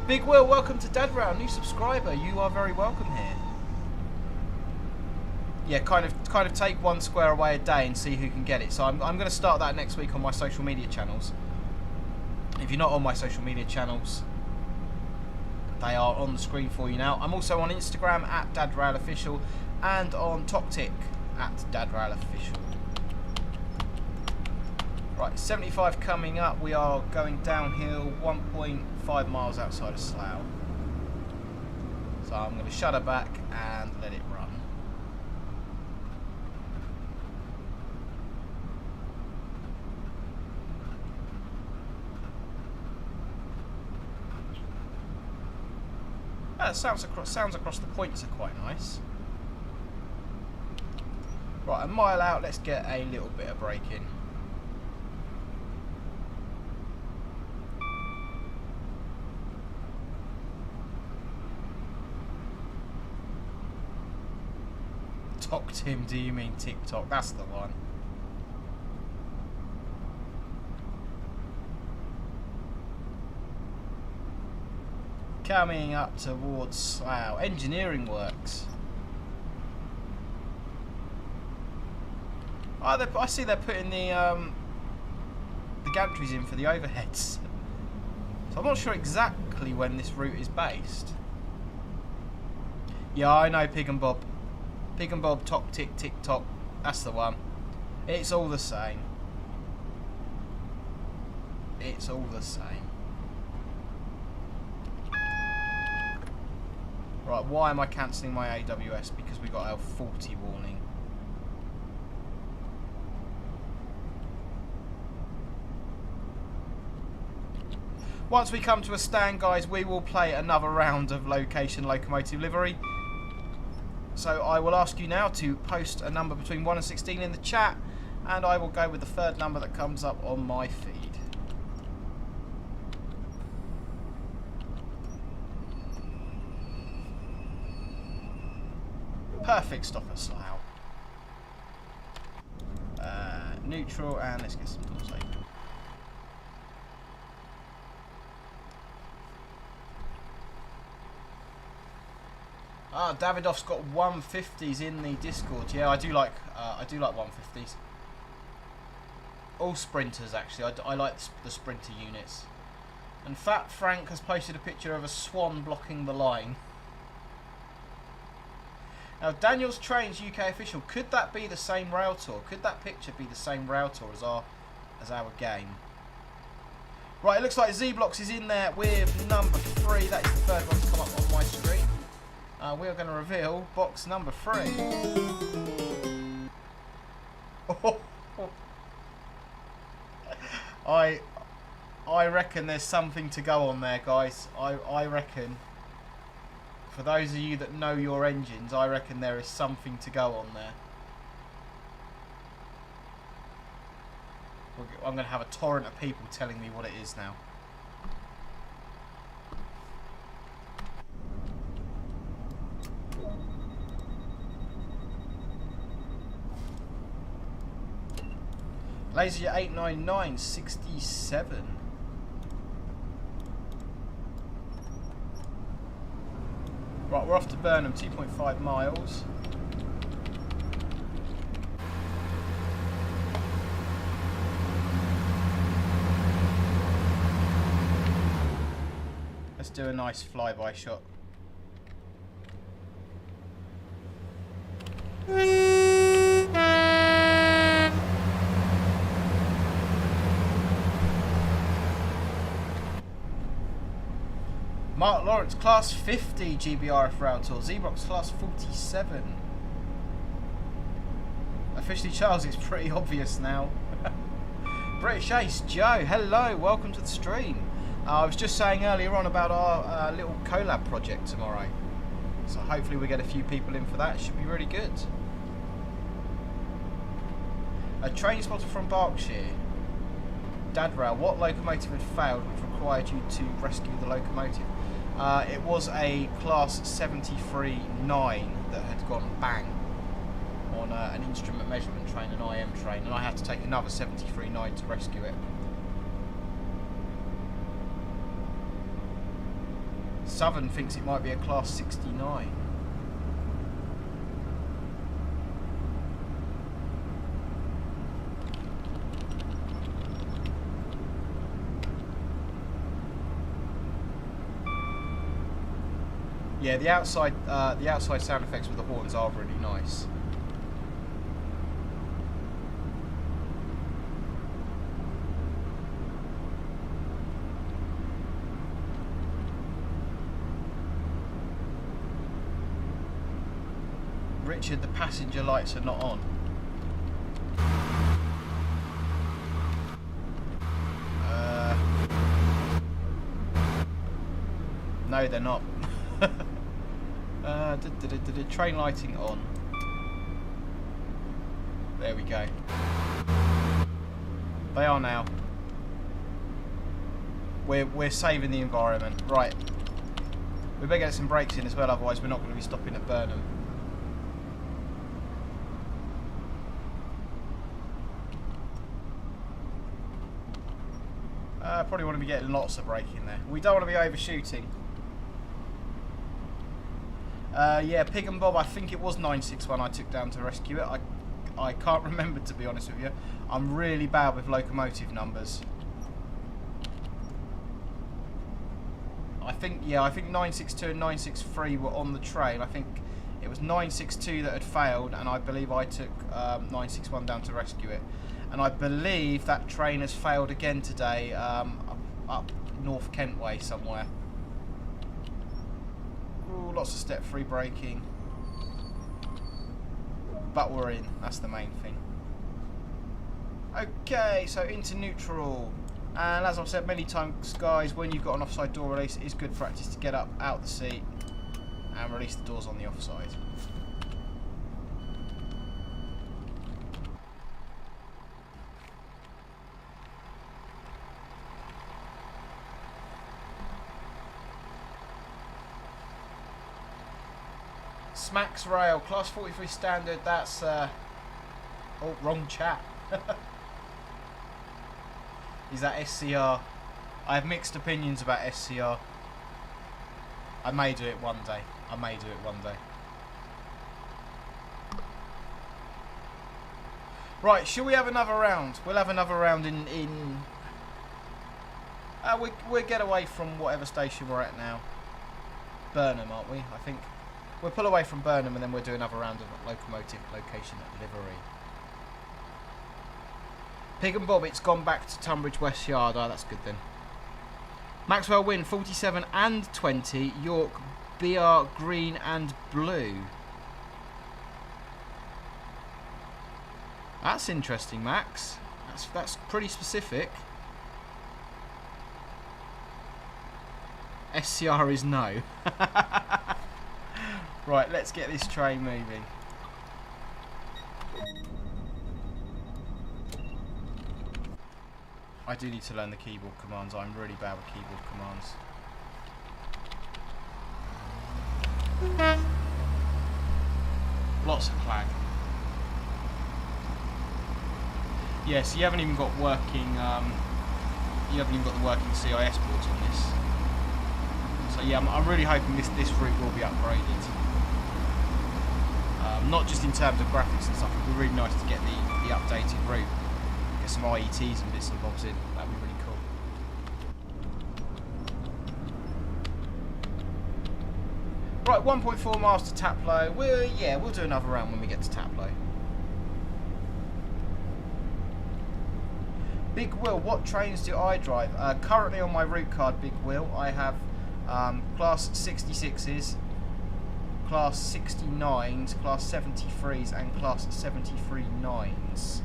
Big Will, welcome to Dadrow, new subscriber. You are very welcome here. Yeah, kind of take one square away a day and see who can get it. So I'm going to start that next week on my social media channels. If you're not on my social media channels, they are on the screen for you now. I'm also on Instagram at DadRailOfficial and on TokTik at DadRailOfficial. Right, 75 coming up. We are going downhill 1.5 miles outside of Slough. So I'm going to shut her back and let it run. Sounds across the points are quite nice. Right, a mile out, let's get a little bit of brake in. Tim, do you mean TikTok? That's the one. Coming up towards Slough. Engineering works. Oh, I see they're putting the gantries in for the overheads. So I'm not sure exactly when this route is based. Yeah, I know Pig and Bob. Pig and Bob, TokTik, TikTok. That's the one. It's all the same. It's all the same. Right, why am I cancelling my AWS? Because we got our 40 warning. Once we come to a stand, guys, we will play another round of location locomotive livery. So I will ask you now to post a number between 1 and 16 in the chat, and I will go with the third number that comes up on my feed. Perfect stop at Slough. Neutral, and let's get some doors open. Ah, Davidoff's got 150s in the Discord. Yeah, I do like 150s. All sprinters, actually. I like the sprinter units. And Fat Frank has posted a picture of a swan blocking the line. Now, Daniel's Trains UK official. Could that be the same rail tour? Could that picture be the same rail tour as our game? Right, it looks like Z-Blocks is in there with number 3. That is the third one to come up on my screen. We are going to reveal box number 3. I reckon there's something to go on there, guys. I reckon, for those of you that know your engines, I reckon there is something to go on there. I'm going to have a torrent of people telling me what it is now. Lazy 89967. Right, we're off to Burnham, 2.5 miles. Let's do a nice flyby shot. Mark Lawrence, class 50 GBRF round tour. Z-Box class 47. Officially Charles, it's pretty obvious now. British Ace, Joe, hello, welcome to the stream. I was just saying earlier on about our little collab project tomorrow. So hopefully we get a few people in for that. It should be really good. A train spotter from Berkshire. Dad Rail, what locomotive had failed which required you to rescue the locomotive? It was a class 73-9 that had gone bang on an instrument measurement train, an IM train, and I had to take another 73-9 to rescue it. Southern thinks it might be a class 69. Yeah, the outside sound effects with the horns are really nice. Richard, the passenger lights are not on. No, they're not. Train lighting on. There we go. They are now. We're saving the environment. Right. We better get some brakes in as well, otherwise we're not going to be stopping at Burnham. Probably want to be getting lots of braking there. We don't want to be overshooting. Yeah, Pig and Bob, I think it was 961 I took down to rescue it. I can't remember, to be honest with you. I'm really bad with locomotive numbers. I think 962 and 963 were on the train. I think it was 962 that had failed, and I believe I took 961 down to rescue it. And I believe that train has failed again today, up North Kent way somewhere. Ooh, lots of step-free braking. But we're in, that's the main thing. Okay, so into neutral. And as I've said many times, guys, when you've got an offside door release, it is good practice to get up out the seat and release the doors on the offside. Smacks Rail, class 43 standard, that's, oh, wrong chat. Is that SCR? I have mixed opinions about SCR. I may do it one day. Right, shall we have another round? We'll have another round in we'll get away from whatever station we're at now. Burnham, aren't we? I think. We'll pull away from Burnham and then we'll do another round of locomotive location at livery. Pig and Bob, it's gone back to Tunbridge West Yard. Oh, that's good then. Maxwell Win, 47 and 20. York, BR, green and blue. That's interesting, Max. That's pretty specific. SCR is no. Right, let's get this train moving. I do need to learn the keyboard commands. I'm really bad with keyboard commands. Lots of clag. Yeah, so you haven't even got working. You haven't even got the working CIS boards on this. So yeah, I'm really hoping this route will be upgraded. Not just in terms of graphics and stuff. It'd be really nice to get the updated route. Get some IETs and bits and bobs in. That'd be really cool. Right, 1.4 miles to Taplow. We'll do another round when we get to Taplow. Big Will, what trains do I drive? Currently on my route card, Big Will, I have class 66s, Class 69s, Class 73s and Class 73-9s.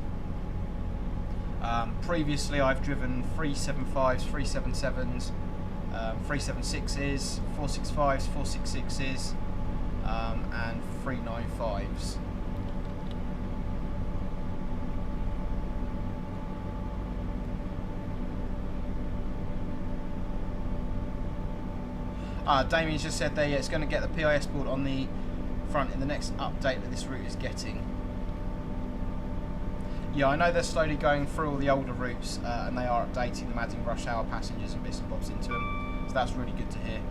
Previously I've driven 375s, 377s, 376s, 465s, 466s and 395s. Damien's just said there, yeah, it's going to get the PIS board on the front in the next update that this route is getting. Yeah, I know they're slowly going through all the older routes and they are updating them, adding rush hour passengers and bits and bobs into them. So that's really good to hear.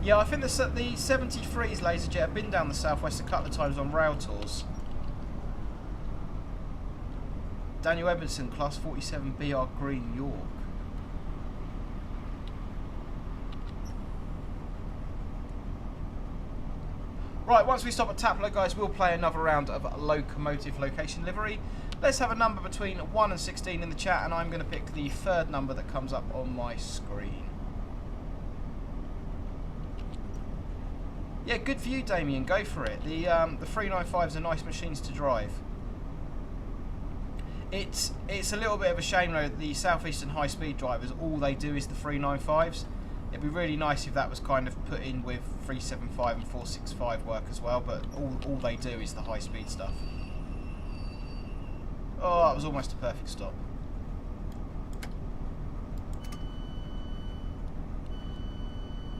Yeah, I think the 73s Laserjet have been down the southwest a couple of times on rail tours. Daniel Edmondson, Class 47 BR Green, York. Right, once we stop at Taplow, guys, we'll play another round of Locomotive location livery. Let's have a number between 1 and 16 in the chat, and I'm going to pick the third number that comes up on my screen. Yeah, good for you, Damien. Go for it. The 395s are nice machines to drive. It's a little bit of a shame though, the southeastern high speed drivers, all they do is the 395s. It'd be really nice if that was kind of put in with 375 and 465 work as well, but all they do is the high speed stuff. Oh, that was almost a perfect stop.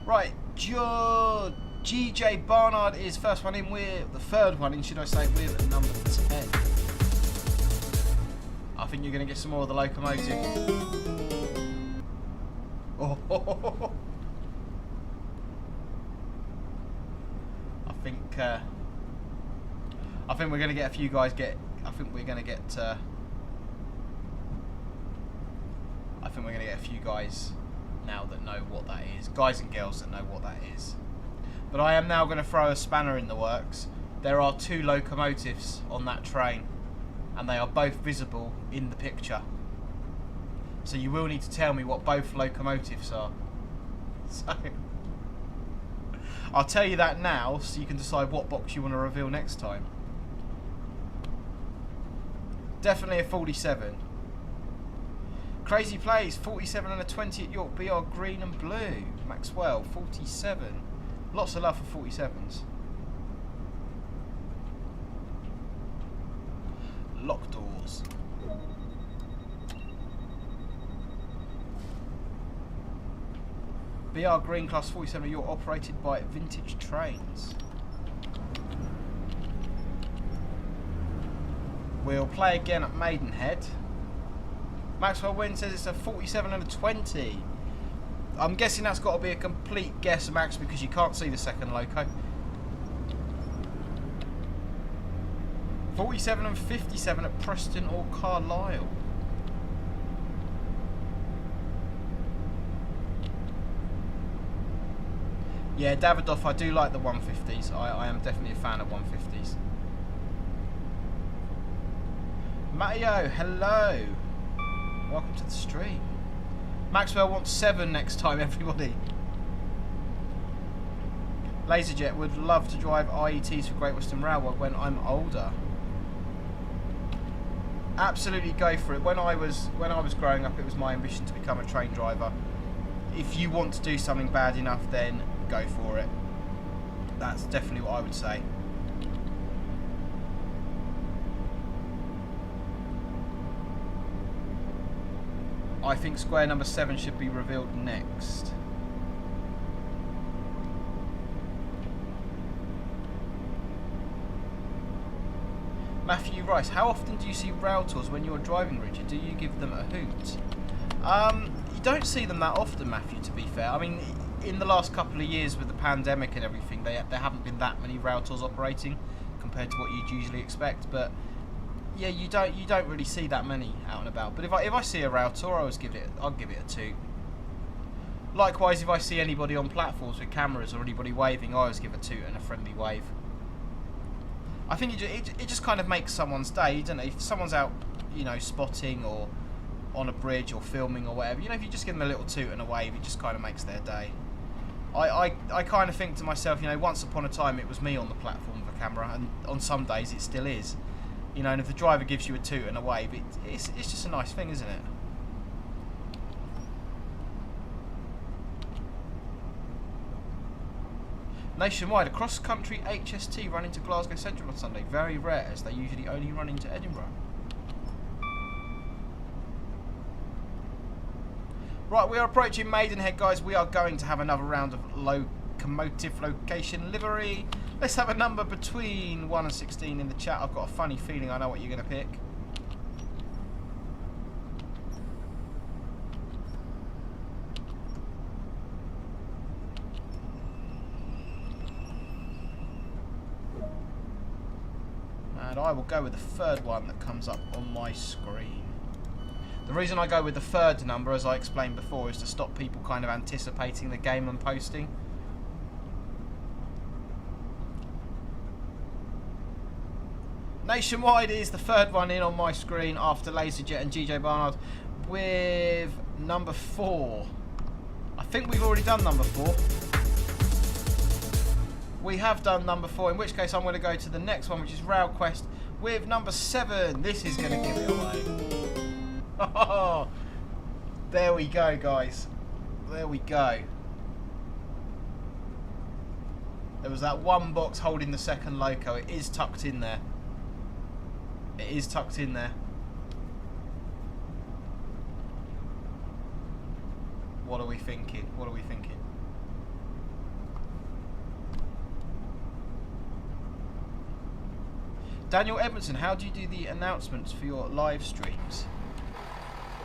Right, GJ Barnard is first one in, with the third one in, should I say, with number 10. I think you're going to get some more of the Locomotive. Oh, I think we're going to get a few guys I think we're going to get a few guys now that know what that is. Guys and girls that know what that is. But I am now going to throw a spanner in the works. There are 2 locomotives on that train, and they are both visible in the picture. So you will need to tell me what both locomotives are. So I'll tell you that now, so you can decide what box you want to reveal next time. Definitely a 47. Crazy plays, 47 and a 20 at York BR green and blue. Maxwell, 47. Lots of love for 47s. Lock doors. BR Green Class 47 at York, operated by Vintage Trains. We'll play again at Maidenhead. Maxwell Wynn says it's a 47 and a 20. I'm guessing that's got to be a complete guess, Max, because you can't see the second loco. 47 and 57 at Preston or Carlisle. Yeah, Davidoff, I do like the 150s. I am definitely a fan of 150s. Matteo, hello. Welcome to the stream. Maxwell wants 7 next time, everybody. Laserjet would love to drive IETs for Great Western Railway when I'm older. Absolutely, go for it. When I was growing up, it was my ambition to become a train driver. If you want to do something bad enough, then go for it. That's definitely what I would say. I think square number 7 should be revealed next. Matthew Rice, how often do you see rail tours when you're driving, Richard? Do you give them a hoot? You don't see them that often, Matthew, to be fair. I mean, in the last couple of years with the pandemic and everything, there haven't been that many rail tours operating compared to what you'd usually expect, but yeah, you don't really see that many out and about. But if I see a rail tour, I'll give it a 2. Likewise, if I see anybody on platforms with cameras or anybody waving, I always give a 2 and a friendly wave. I think it just kind of makes someone's day, doesn't it? If someone's out, you know, spotting or on a bridge or filming or whatever, you know, if you just give them a little toot and a wave, it just kind of makes their day. I kind of think to myself, you know, once upon a time it was me on the platform with a camera, and on some days it still is. You know, and if the driver gives you a toot and a wave, it's just a nice thing, isn't it? Nationwide, a cross-country HST run into Glasgow Central on Sunday. Very rare, as they usually only run into Edinburgh. Right, we are approaching Maidenhead, guys. We are going to have another round of Locomotive location livery. Let's have a number between 1 and 16 in the chat. I've got a funny feeling I know what you're going to pick. And I will go with the third one that comes up on my screen. The reason I go with the third number, as I explained before, is to stop people kind of anticipating the game and posting. Nationwide is the third one in on my screen after Laserjet and GJ Barnard with number 4. I think we've already done number 4. We have done number 4, in which case I'm going to go to the next one, which is Rail Quest with number 7. This is going to give it away. Oh, there we go, guys. There we go. There was that one box holding the second loco. It is tucked in there. It is tucked in there. What are we thinking? What are we thinking? Daniel Edmondson, how do you do the announcements for your live streams?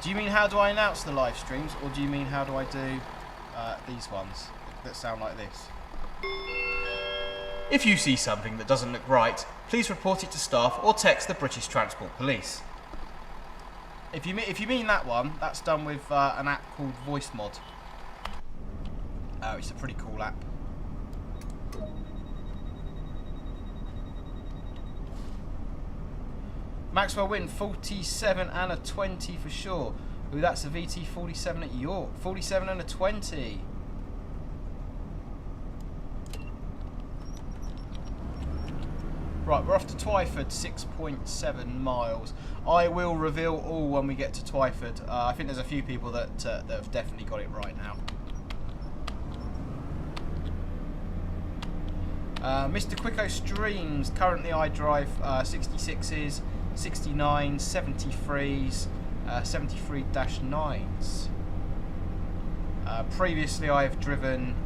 Do you mean how do I announce the live streams, or do you mean how do I do these ones that sound like this? If you see something that doesn't look right, please report it to staff or text the British Transport Police. If you mean that one, that's done with an app called Voice Mod. It's a pretty cool app. Maxwell Wynn, 47 and a 20 for sure. Ooh, that's a VT 47 at York. 47 and a 20. Right, we're off to Twyford, 6.7 miles. I will reveal all when we get to Twyford. I think there's a few people that have definitely got it right now. Mr. Quicko streams. Currently I drive 66s, 69s, 73s, 73-9s. Previously I've driven...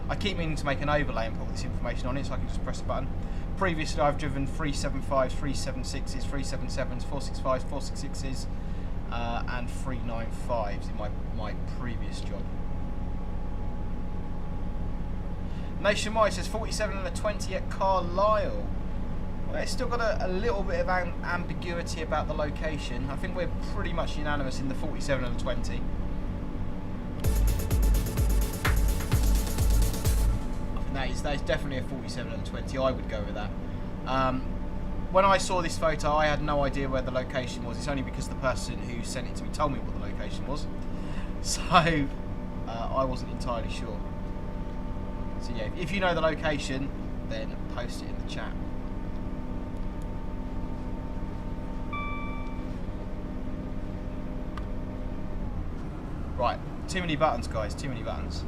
I keep meaning to make an overlay and put this information on it so I can just press a button. Previously I've driven 375s, 376s, 377s, 465s, 466s and 395s in my previous job. Nationwide says 47 and a 20 at Carlisle. Well, it's still got a little bit of ambiguity about the location. I think we're pretty much unanimous in the 47 and a 20. I think that is definitely a 47 and a 20. I would go with that. When I saw this photo, I had no idea where the location was. It's only because the person who sent it to me told me what the location was. So I wasn't entirely sure. So yeah, if you know the location, then post it in the chat. Right, too many buttons, guys, too many buttons.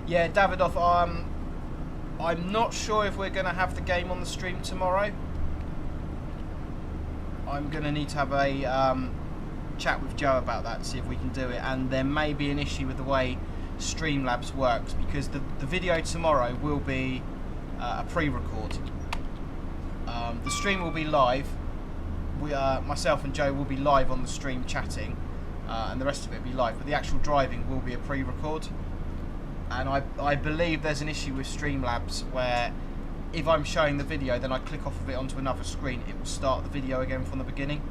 Yeah, Davidoff, I'm not sure if we're going to have the game on the stream tomorrow. I'm going to need to have a chat with Joe about that to see if we can do it, and there may be an issue with the way Streamlabs works, because the video tomorrow will be a pre-record. The stream will be live. Myself and Joe will be live on the stream chatting, and the rest of it will be live, but the actual driving will be a pre-record. And I believe there's an issue with Streamlabs where if I'm showing the video, then I click off of it onto another screen, it will start the video again from the beginning.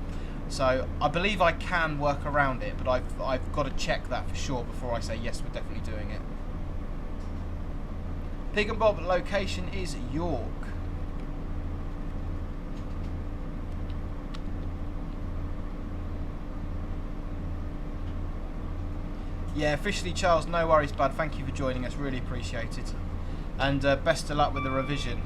So I believe I can work around it, but I've got to check that for sure before I say yes, we're definitely doing it. Pig and Bob location is York. Yeah, officially Charles, no worries bud, thank you for joining us, really appreciate it. And best of luck with the revision.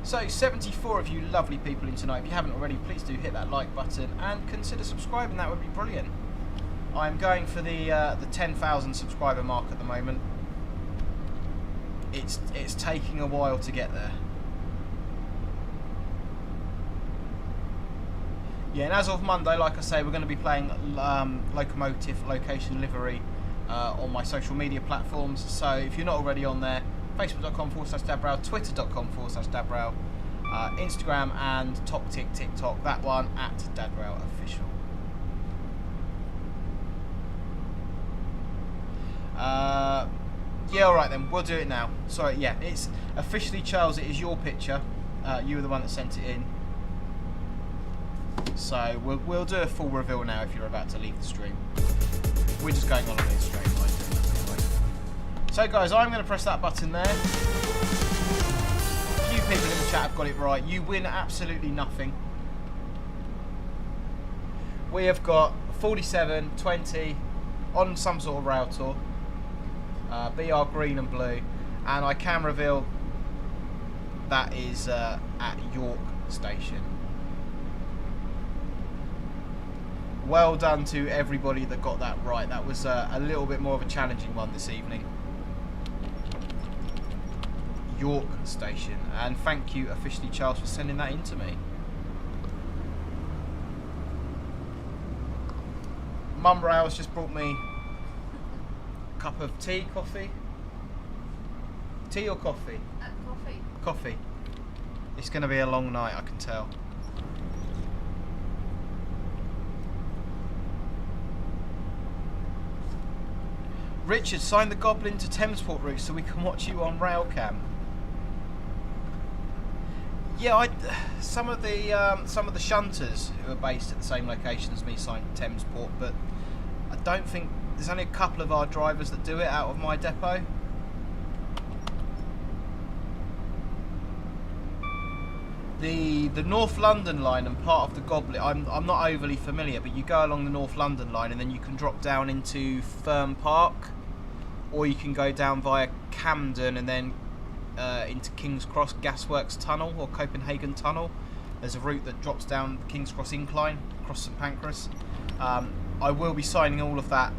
So 74 of you lovely people in tonight. If you haven't already, please do hit that like button and consider subscribing, that would be brilliant. I'm going for the 10,000 subscriber mark at the moment. It's taking a while to get there. Yeah, and as of Monday, like I say, we're going to be playing Locomotive Location Livery on my social media platforms. So if you're not already on there, facebook.com/dabrowell, twitter.com/dabrowell, Instagram and TikTok, that one at Dabrowell Official. Yeah, alright then, we'll do it now. Sorry, yeah, it's officially Charles, it is your picture. You were the one that sent it in. So we'll do a full reveal now if you're about to leave the stream. We're just going on a little straight line. So guys, I'm going to press that button there. A few people in the chat have got it right. You win absolutely nothing. We have got 47, 20 on some sort of rail tour. BR green and blue. And I can reveal that is at York Station. Well done to everybody that got that right. That was a little bit more of a challenging one this evening. York Station. And thank you officially Charles for sending that in to me. Mum Rails just brought me a cup of tea, coffee. Tea or coffee? Coffee. Coffee. It's going to be a long night, I can tell. Richard, sign the Goblin to Thamesport route so we can watch you on Railcam. Yeah, some of the shunters who are based at the same location as me signed Thamesport, but I don't think there's only a couple of our drivers that do it out of my depot. The North London line and part of the Goblin, I'm not overly familiar, but you go along the North London line and then you can drop down into Fern Park, or you can go down via Camden and then into King's Cross Gasworks Tunnel or Copenhagen Tunnel. There's a route that drops down King's Cross Incline across St Pancras. I will be signing all of that,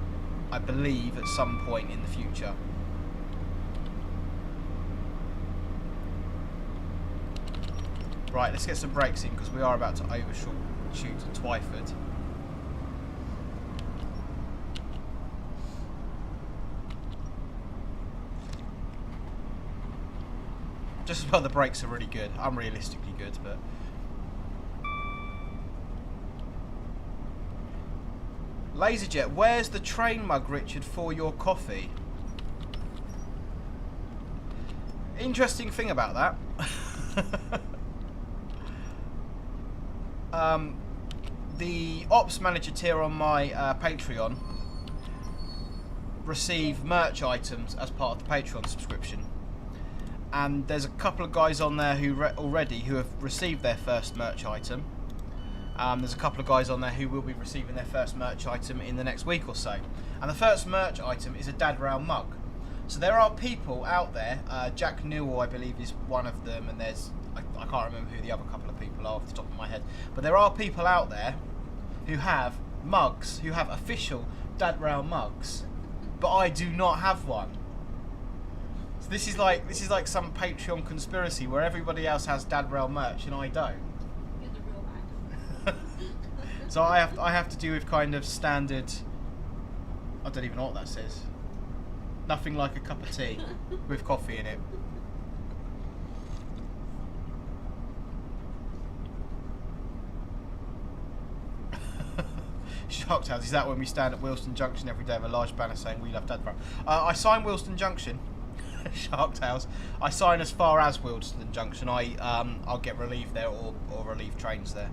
I believe, at some point in the future. Right, let's get some brakes in because we are about to overshoot to Twyford. Just as well the brakes are really good, unrealistically good, but... Laserjet, where's the train mug, Richard, for your coffee? Interesting thing about that. The ops manager tier on my Patreon receive merch items as part of the Patreon subscription, and there's a couple of guys on there who have received their first merch item. There's a couple of guys on there who will be receiving their first merch item in the next week or so, and the first merch item is a Dabrowell mug. So there are people out there, Jack Newell I believe is one of them, and there's I can't remember who the other couple of people are off the top of my head, but there are people out there who have mugs, who have official Dabrowell mugs, but I do not have one. So this is like some Patreon conspiracy where everybody else has Dabrowell merch and I don't. You're the real man. So I have to do with kind of standard. I don't even know what that says. Nothing like a cup of tea with coffee in it. Shocked House, is that when we stand at Wilston Junction every day with a large banner saying we love Dabrowell? I sign Wilston Junction. Shocked House. I sign as far as Wilston Junction. I'll get relief there or relief trains there.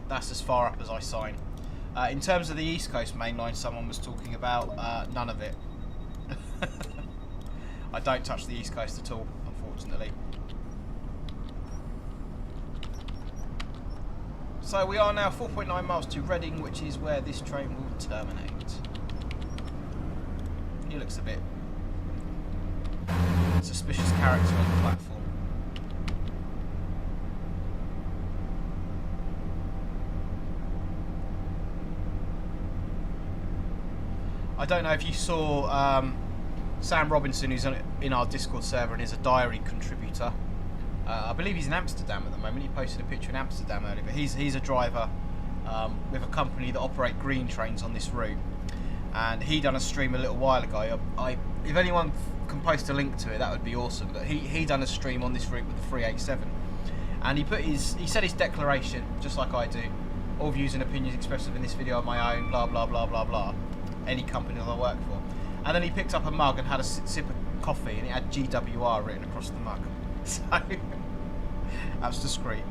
That's as far up as I sign. In terms of the East Coast main line someone was talking about, none of it. I don't touch the East Coast at all, unfortunately. So we are now 4.9 miles to Reading, which is where this train will terminate. He looks a bit suspicious character on the platform. I don't know if you saw Sam Robinson, who's in our Discord server and is a diary contributor. I believe he's in Amsterdam at the moment. He posted a picture in Amsterdam earlier, but he's a driver with a company that operate green trains on this route. And he done a stream a little while ago. If anyone can post a link to it, that would be awesome. But he done a stream on this route with the 387, and he said his declaration just like I do. All views and opinions expressed in this video are my own. Blah blah blah blah blah. Any company that I work for. And then he picked up a mug and had a sip of coffee, and it had GWR written across the mug. So that's discreet.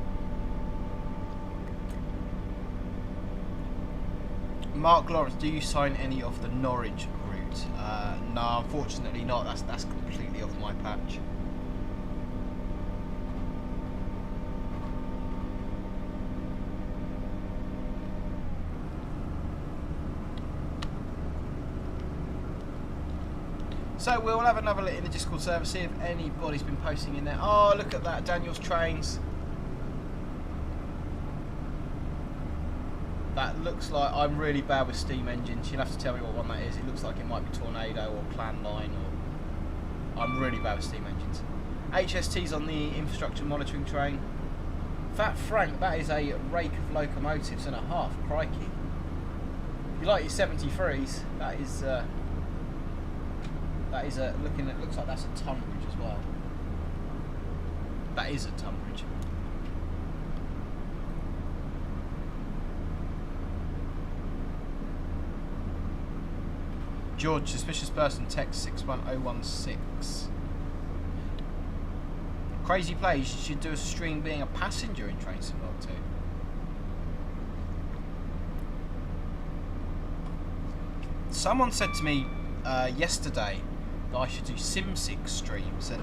Mark Lawrence, do you sign any of the Norwich route? No, unfortunately not. That's completely off my patch. So we'll have another look in the Discord server, see if anybody's been posting in there. Oh, look at that, Daniel's Trains. That looks like, I'm really bad with steam engines. You'll have to tell me what one that is. It looks like it might be Tornado or Plan 9. I'm really bad with steam engines. HST's on the infrastructure monitoring train. Fat Frank, that is a rake of locomotives and a half. Crikey. You like your 73s? That is looking at, looks like that's a Tunbridge as well. That is a Tunbridge. George, suspicious person, text 61016. Crazy Plays, you should do a stream being a passenger in Train Sim World 2. Someone said to me yesterday that I should do SimSig streams, and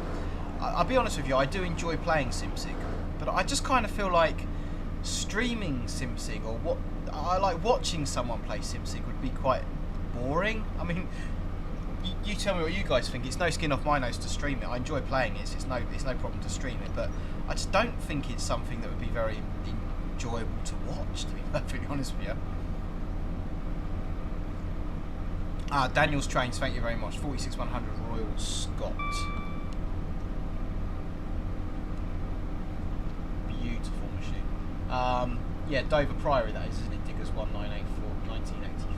I'll be honest with you, I do enjoy playing SimSig, but I just kind of feel like streaming SimSig, or what I like watching someone play SimSig, would be quite boring. I mean, you tell me what you guys think. It's no skin off my nose to stream it. I enjoy playing it. It's no problem to stream it, but I just don't think it's something that would be very enjoyable to watch, to be perfectly honest with you. Daniel's Trains, thank you very much. 46100 Royal Scot. Beautiful machine. Yeah, Dover Priory that is, isn't it? Diggers 1984, 1984.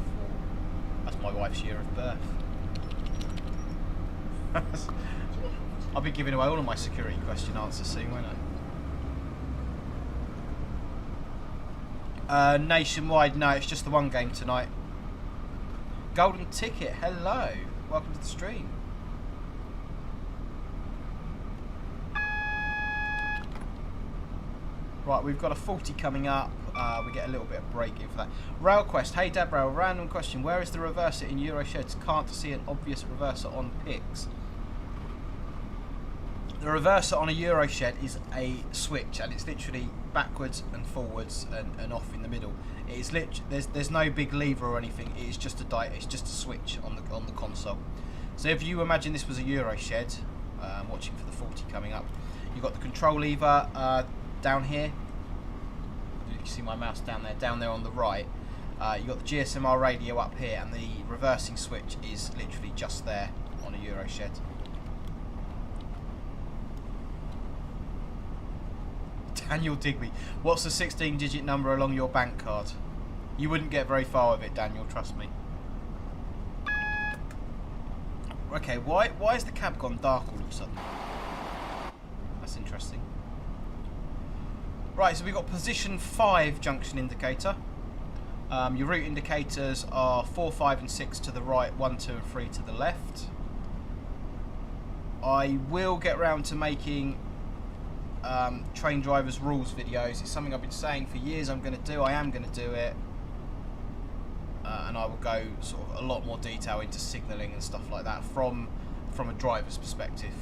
That's my wife's year of birth. I'll be giving away all of my security question answers soon, won't I? Nationwide, no, it's just the one game tonight. Golden Ticket, hello. Welcome to the stream. Right, we've got a 40 coming up. We get a little bit of break in for that. RailQuest, hey Dabrail, random question. Where is the reverser in Eurosheds? Can't see an obvious reverser on pics. The reverser on a Euroshed is a switch, and it's literally backwards and forwards and off in the middle. It is there's no big lever or anything. It is just it's just a switch on the console. So if you imagine this was a Euroshed, watching for the 40 coming up, you've got the control lever down here. You can see my mouse down there on the right. You've got the GSMR radio up here, and the reversing switch is literally just there on a Euroshed. Daniel Digby, what's the 16-digit number along your bank card? You wouldn't get very far with it, Daniel, trust me. Okay, why has the cab gone dark all of a sudden? That's interesting. Right, so we've got position 5 junction indicator. Your route indicators are 4, 5 and 6 to the right, 1, 2 and 3 to the left. I will get round to making train drivers rules videos. It's something I've been saying for years I'm going to do. I am going to do it. and I will go sort of a lot more detail into signalling and stuff like that from a driver's perspective.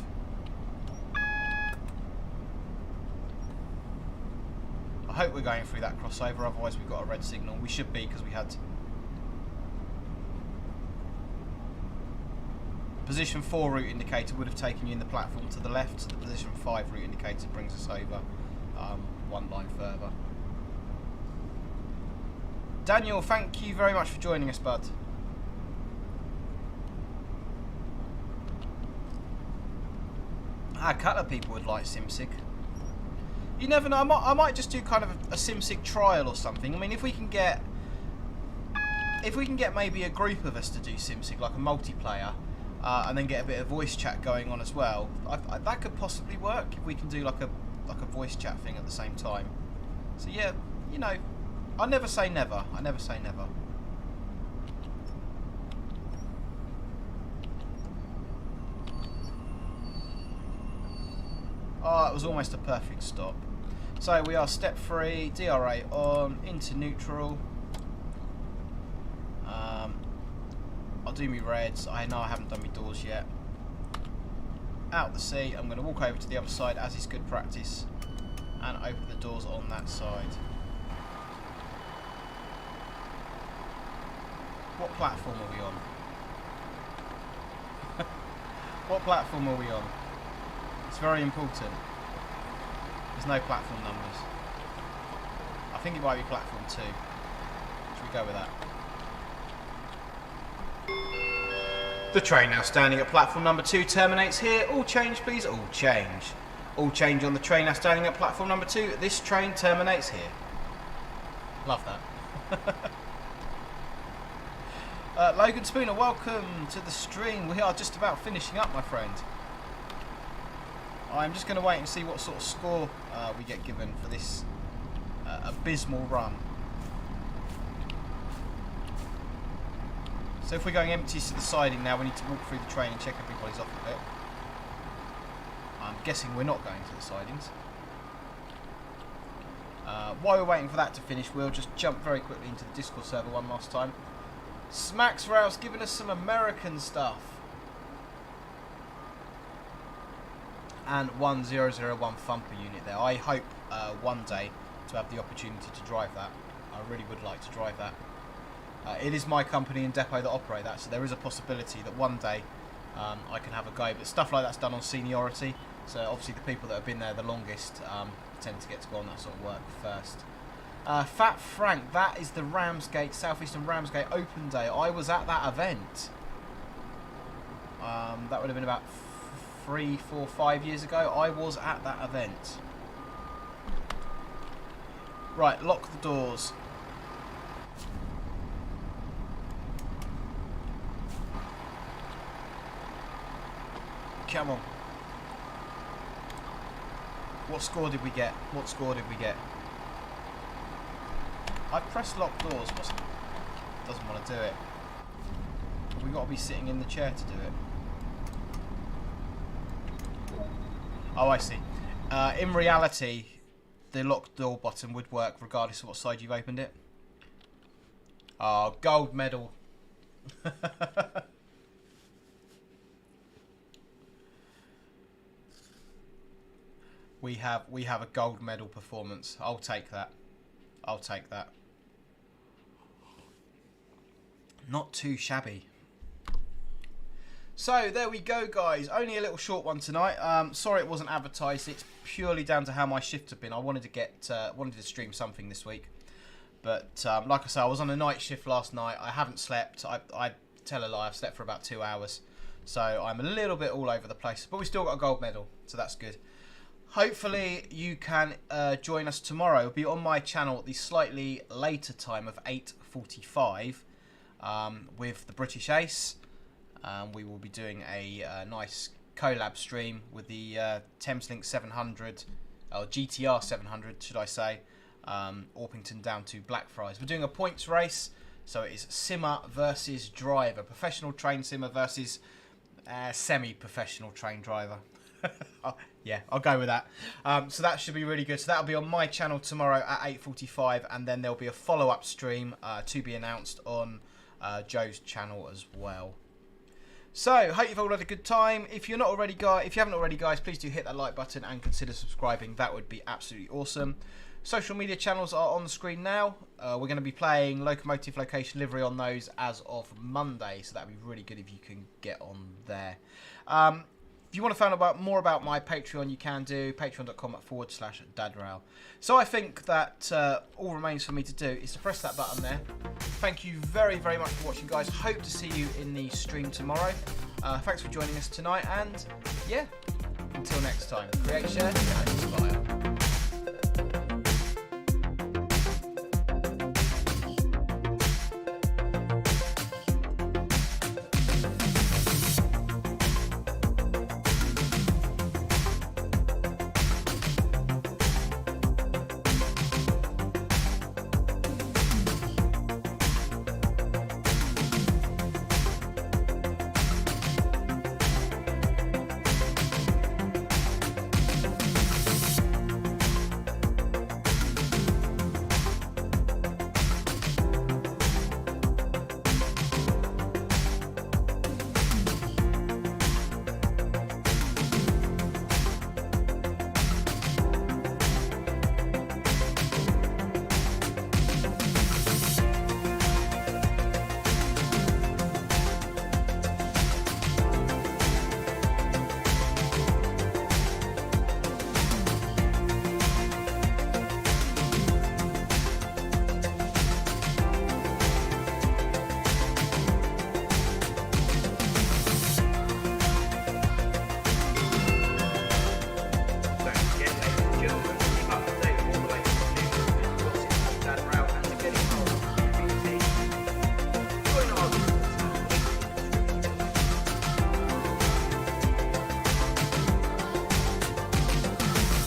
I hope we're going through that crossover, otherwise we've got a red signal. We should be, because we had position 4 route indicator would have taken you in the platform to the left, so the position 5 route indicator brings us over one line further. Daniel, thank you very much for joining us, bud. A couple of people would like SimSig. You never know. I might just do kind of a SimSig trial or something. I mean, if we can get maybe a group of us to do SimSig, like a multiplayer, and then get a bit of voice chat going on as well, that could possibly work. If we can do like a voice chat thing at the same time. So yeah, you know, I never say never. I never say never. Oh, it was almost a perfect stop. So we are step 3, DRA on, into neutral. I'll do me reds. I know I haven't done my doors yet. Out the seat. I'm going to walk over to the other side, as is good practice, and open the doors on that side. What platform are we on? What platform are we on? It's very important. There's no platform numbers. I think it might be platform 2. Should we go with that? The train now standing at platform number 2 terminates here. All change please, all change. All change on the train now standing at platform number 2. This train terminates here. Love that. Logan Spooner, welcome to the stream. We are just about finishing up, my friend. I'm just going to wait and see what sort of score we get given for this abysmal run. So if we're going empties to the siding now, we need to walk through the train and check everybody's off a bit. I'm guessing we're not going to the sidings. While we're waiting for that to finish, we'll just jump very quickly into the Discord server one last time. Smacks Rouse giving us some American stuff. And 1001 Thumper unit there. I hope one day to have the opportunity to drive that. I really would like to drive that. It is my company and depot that operate that, so there is a possibility that one day I can have a go. But stuff like that's done on seniority, so obviously the people that have been there the longest tend to get to go on that sort of work first. Fat Frank, that is the Ramsgate, Southeastern Ramsgate Open Day. I was at that event. That would have been about 3, 4, 5 years ago. I was at that event. Right, lock the doors. Come on. What score did we get? What score did we get? I pressed lock doors. Doesn't want to do it. We've got to be sitting in the chair to do it. Oh, I see. In reality, the lock door button would work regardless of what side you've opened it. Oh, gold medal. We have a gold medal performance. I'll take that. I'll take that. Not too shabby. So there we go, guys. Only a little short one tonight. Sorry it wasn't advertised. It's purely down to how my shifts have been. I wanted to stream something this week, but like I say, I was on a night shift last night. I haven't slept. I tell a lie. I've slept for about 2 hours, so I'm a little bit all over the place. But we still got a gold medal, so that's good. Hopefully you can join us tomorrow. It'll be on my channel at the slightly later time of 8:45 with the British Ace. We will be doing a nice collab stream with the Thameslink 700, or GTR 700 should I say, Orpington down to Blackfriars. We're doing a points race, so it is simmer versus driver, professional train simmer versus semi-professional train driver. Yeah, I'll go with that. So that should be really good. So that'll be on my channel tomorrow at 8:45, and then there'll be a follow-up stream to be announced on Joe's channel as well. So, hope you've all had a good time. If you haven't already, guys, please do hit that like button and consider subscribing. That would be absolutely awesome. Social media channels are on the screen now. We're going to be playing Locomotive Location Livery on those as of Monday, so that'd be really good if you can get on there. If you want to find out more about my Patreon, you can do patreon.com/dadrail. So I think that all remains for me to do is to press that button there. Thank you very, very much for watching, guys. Hope to see you in the stream tomorrow. Thanks for joining us tonight, and yeah, until next time, create, share, and inspire.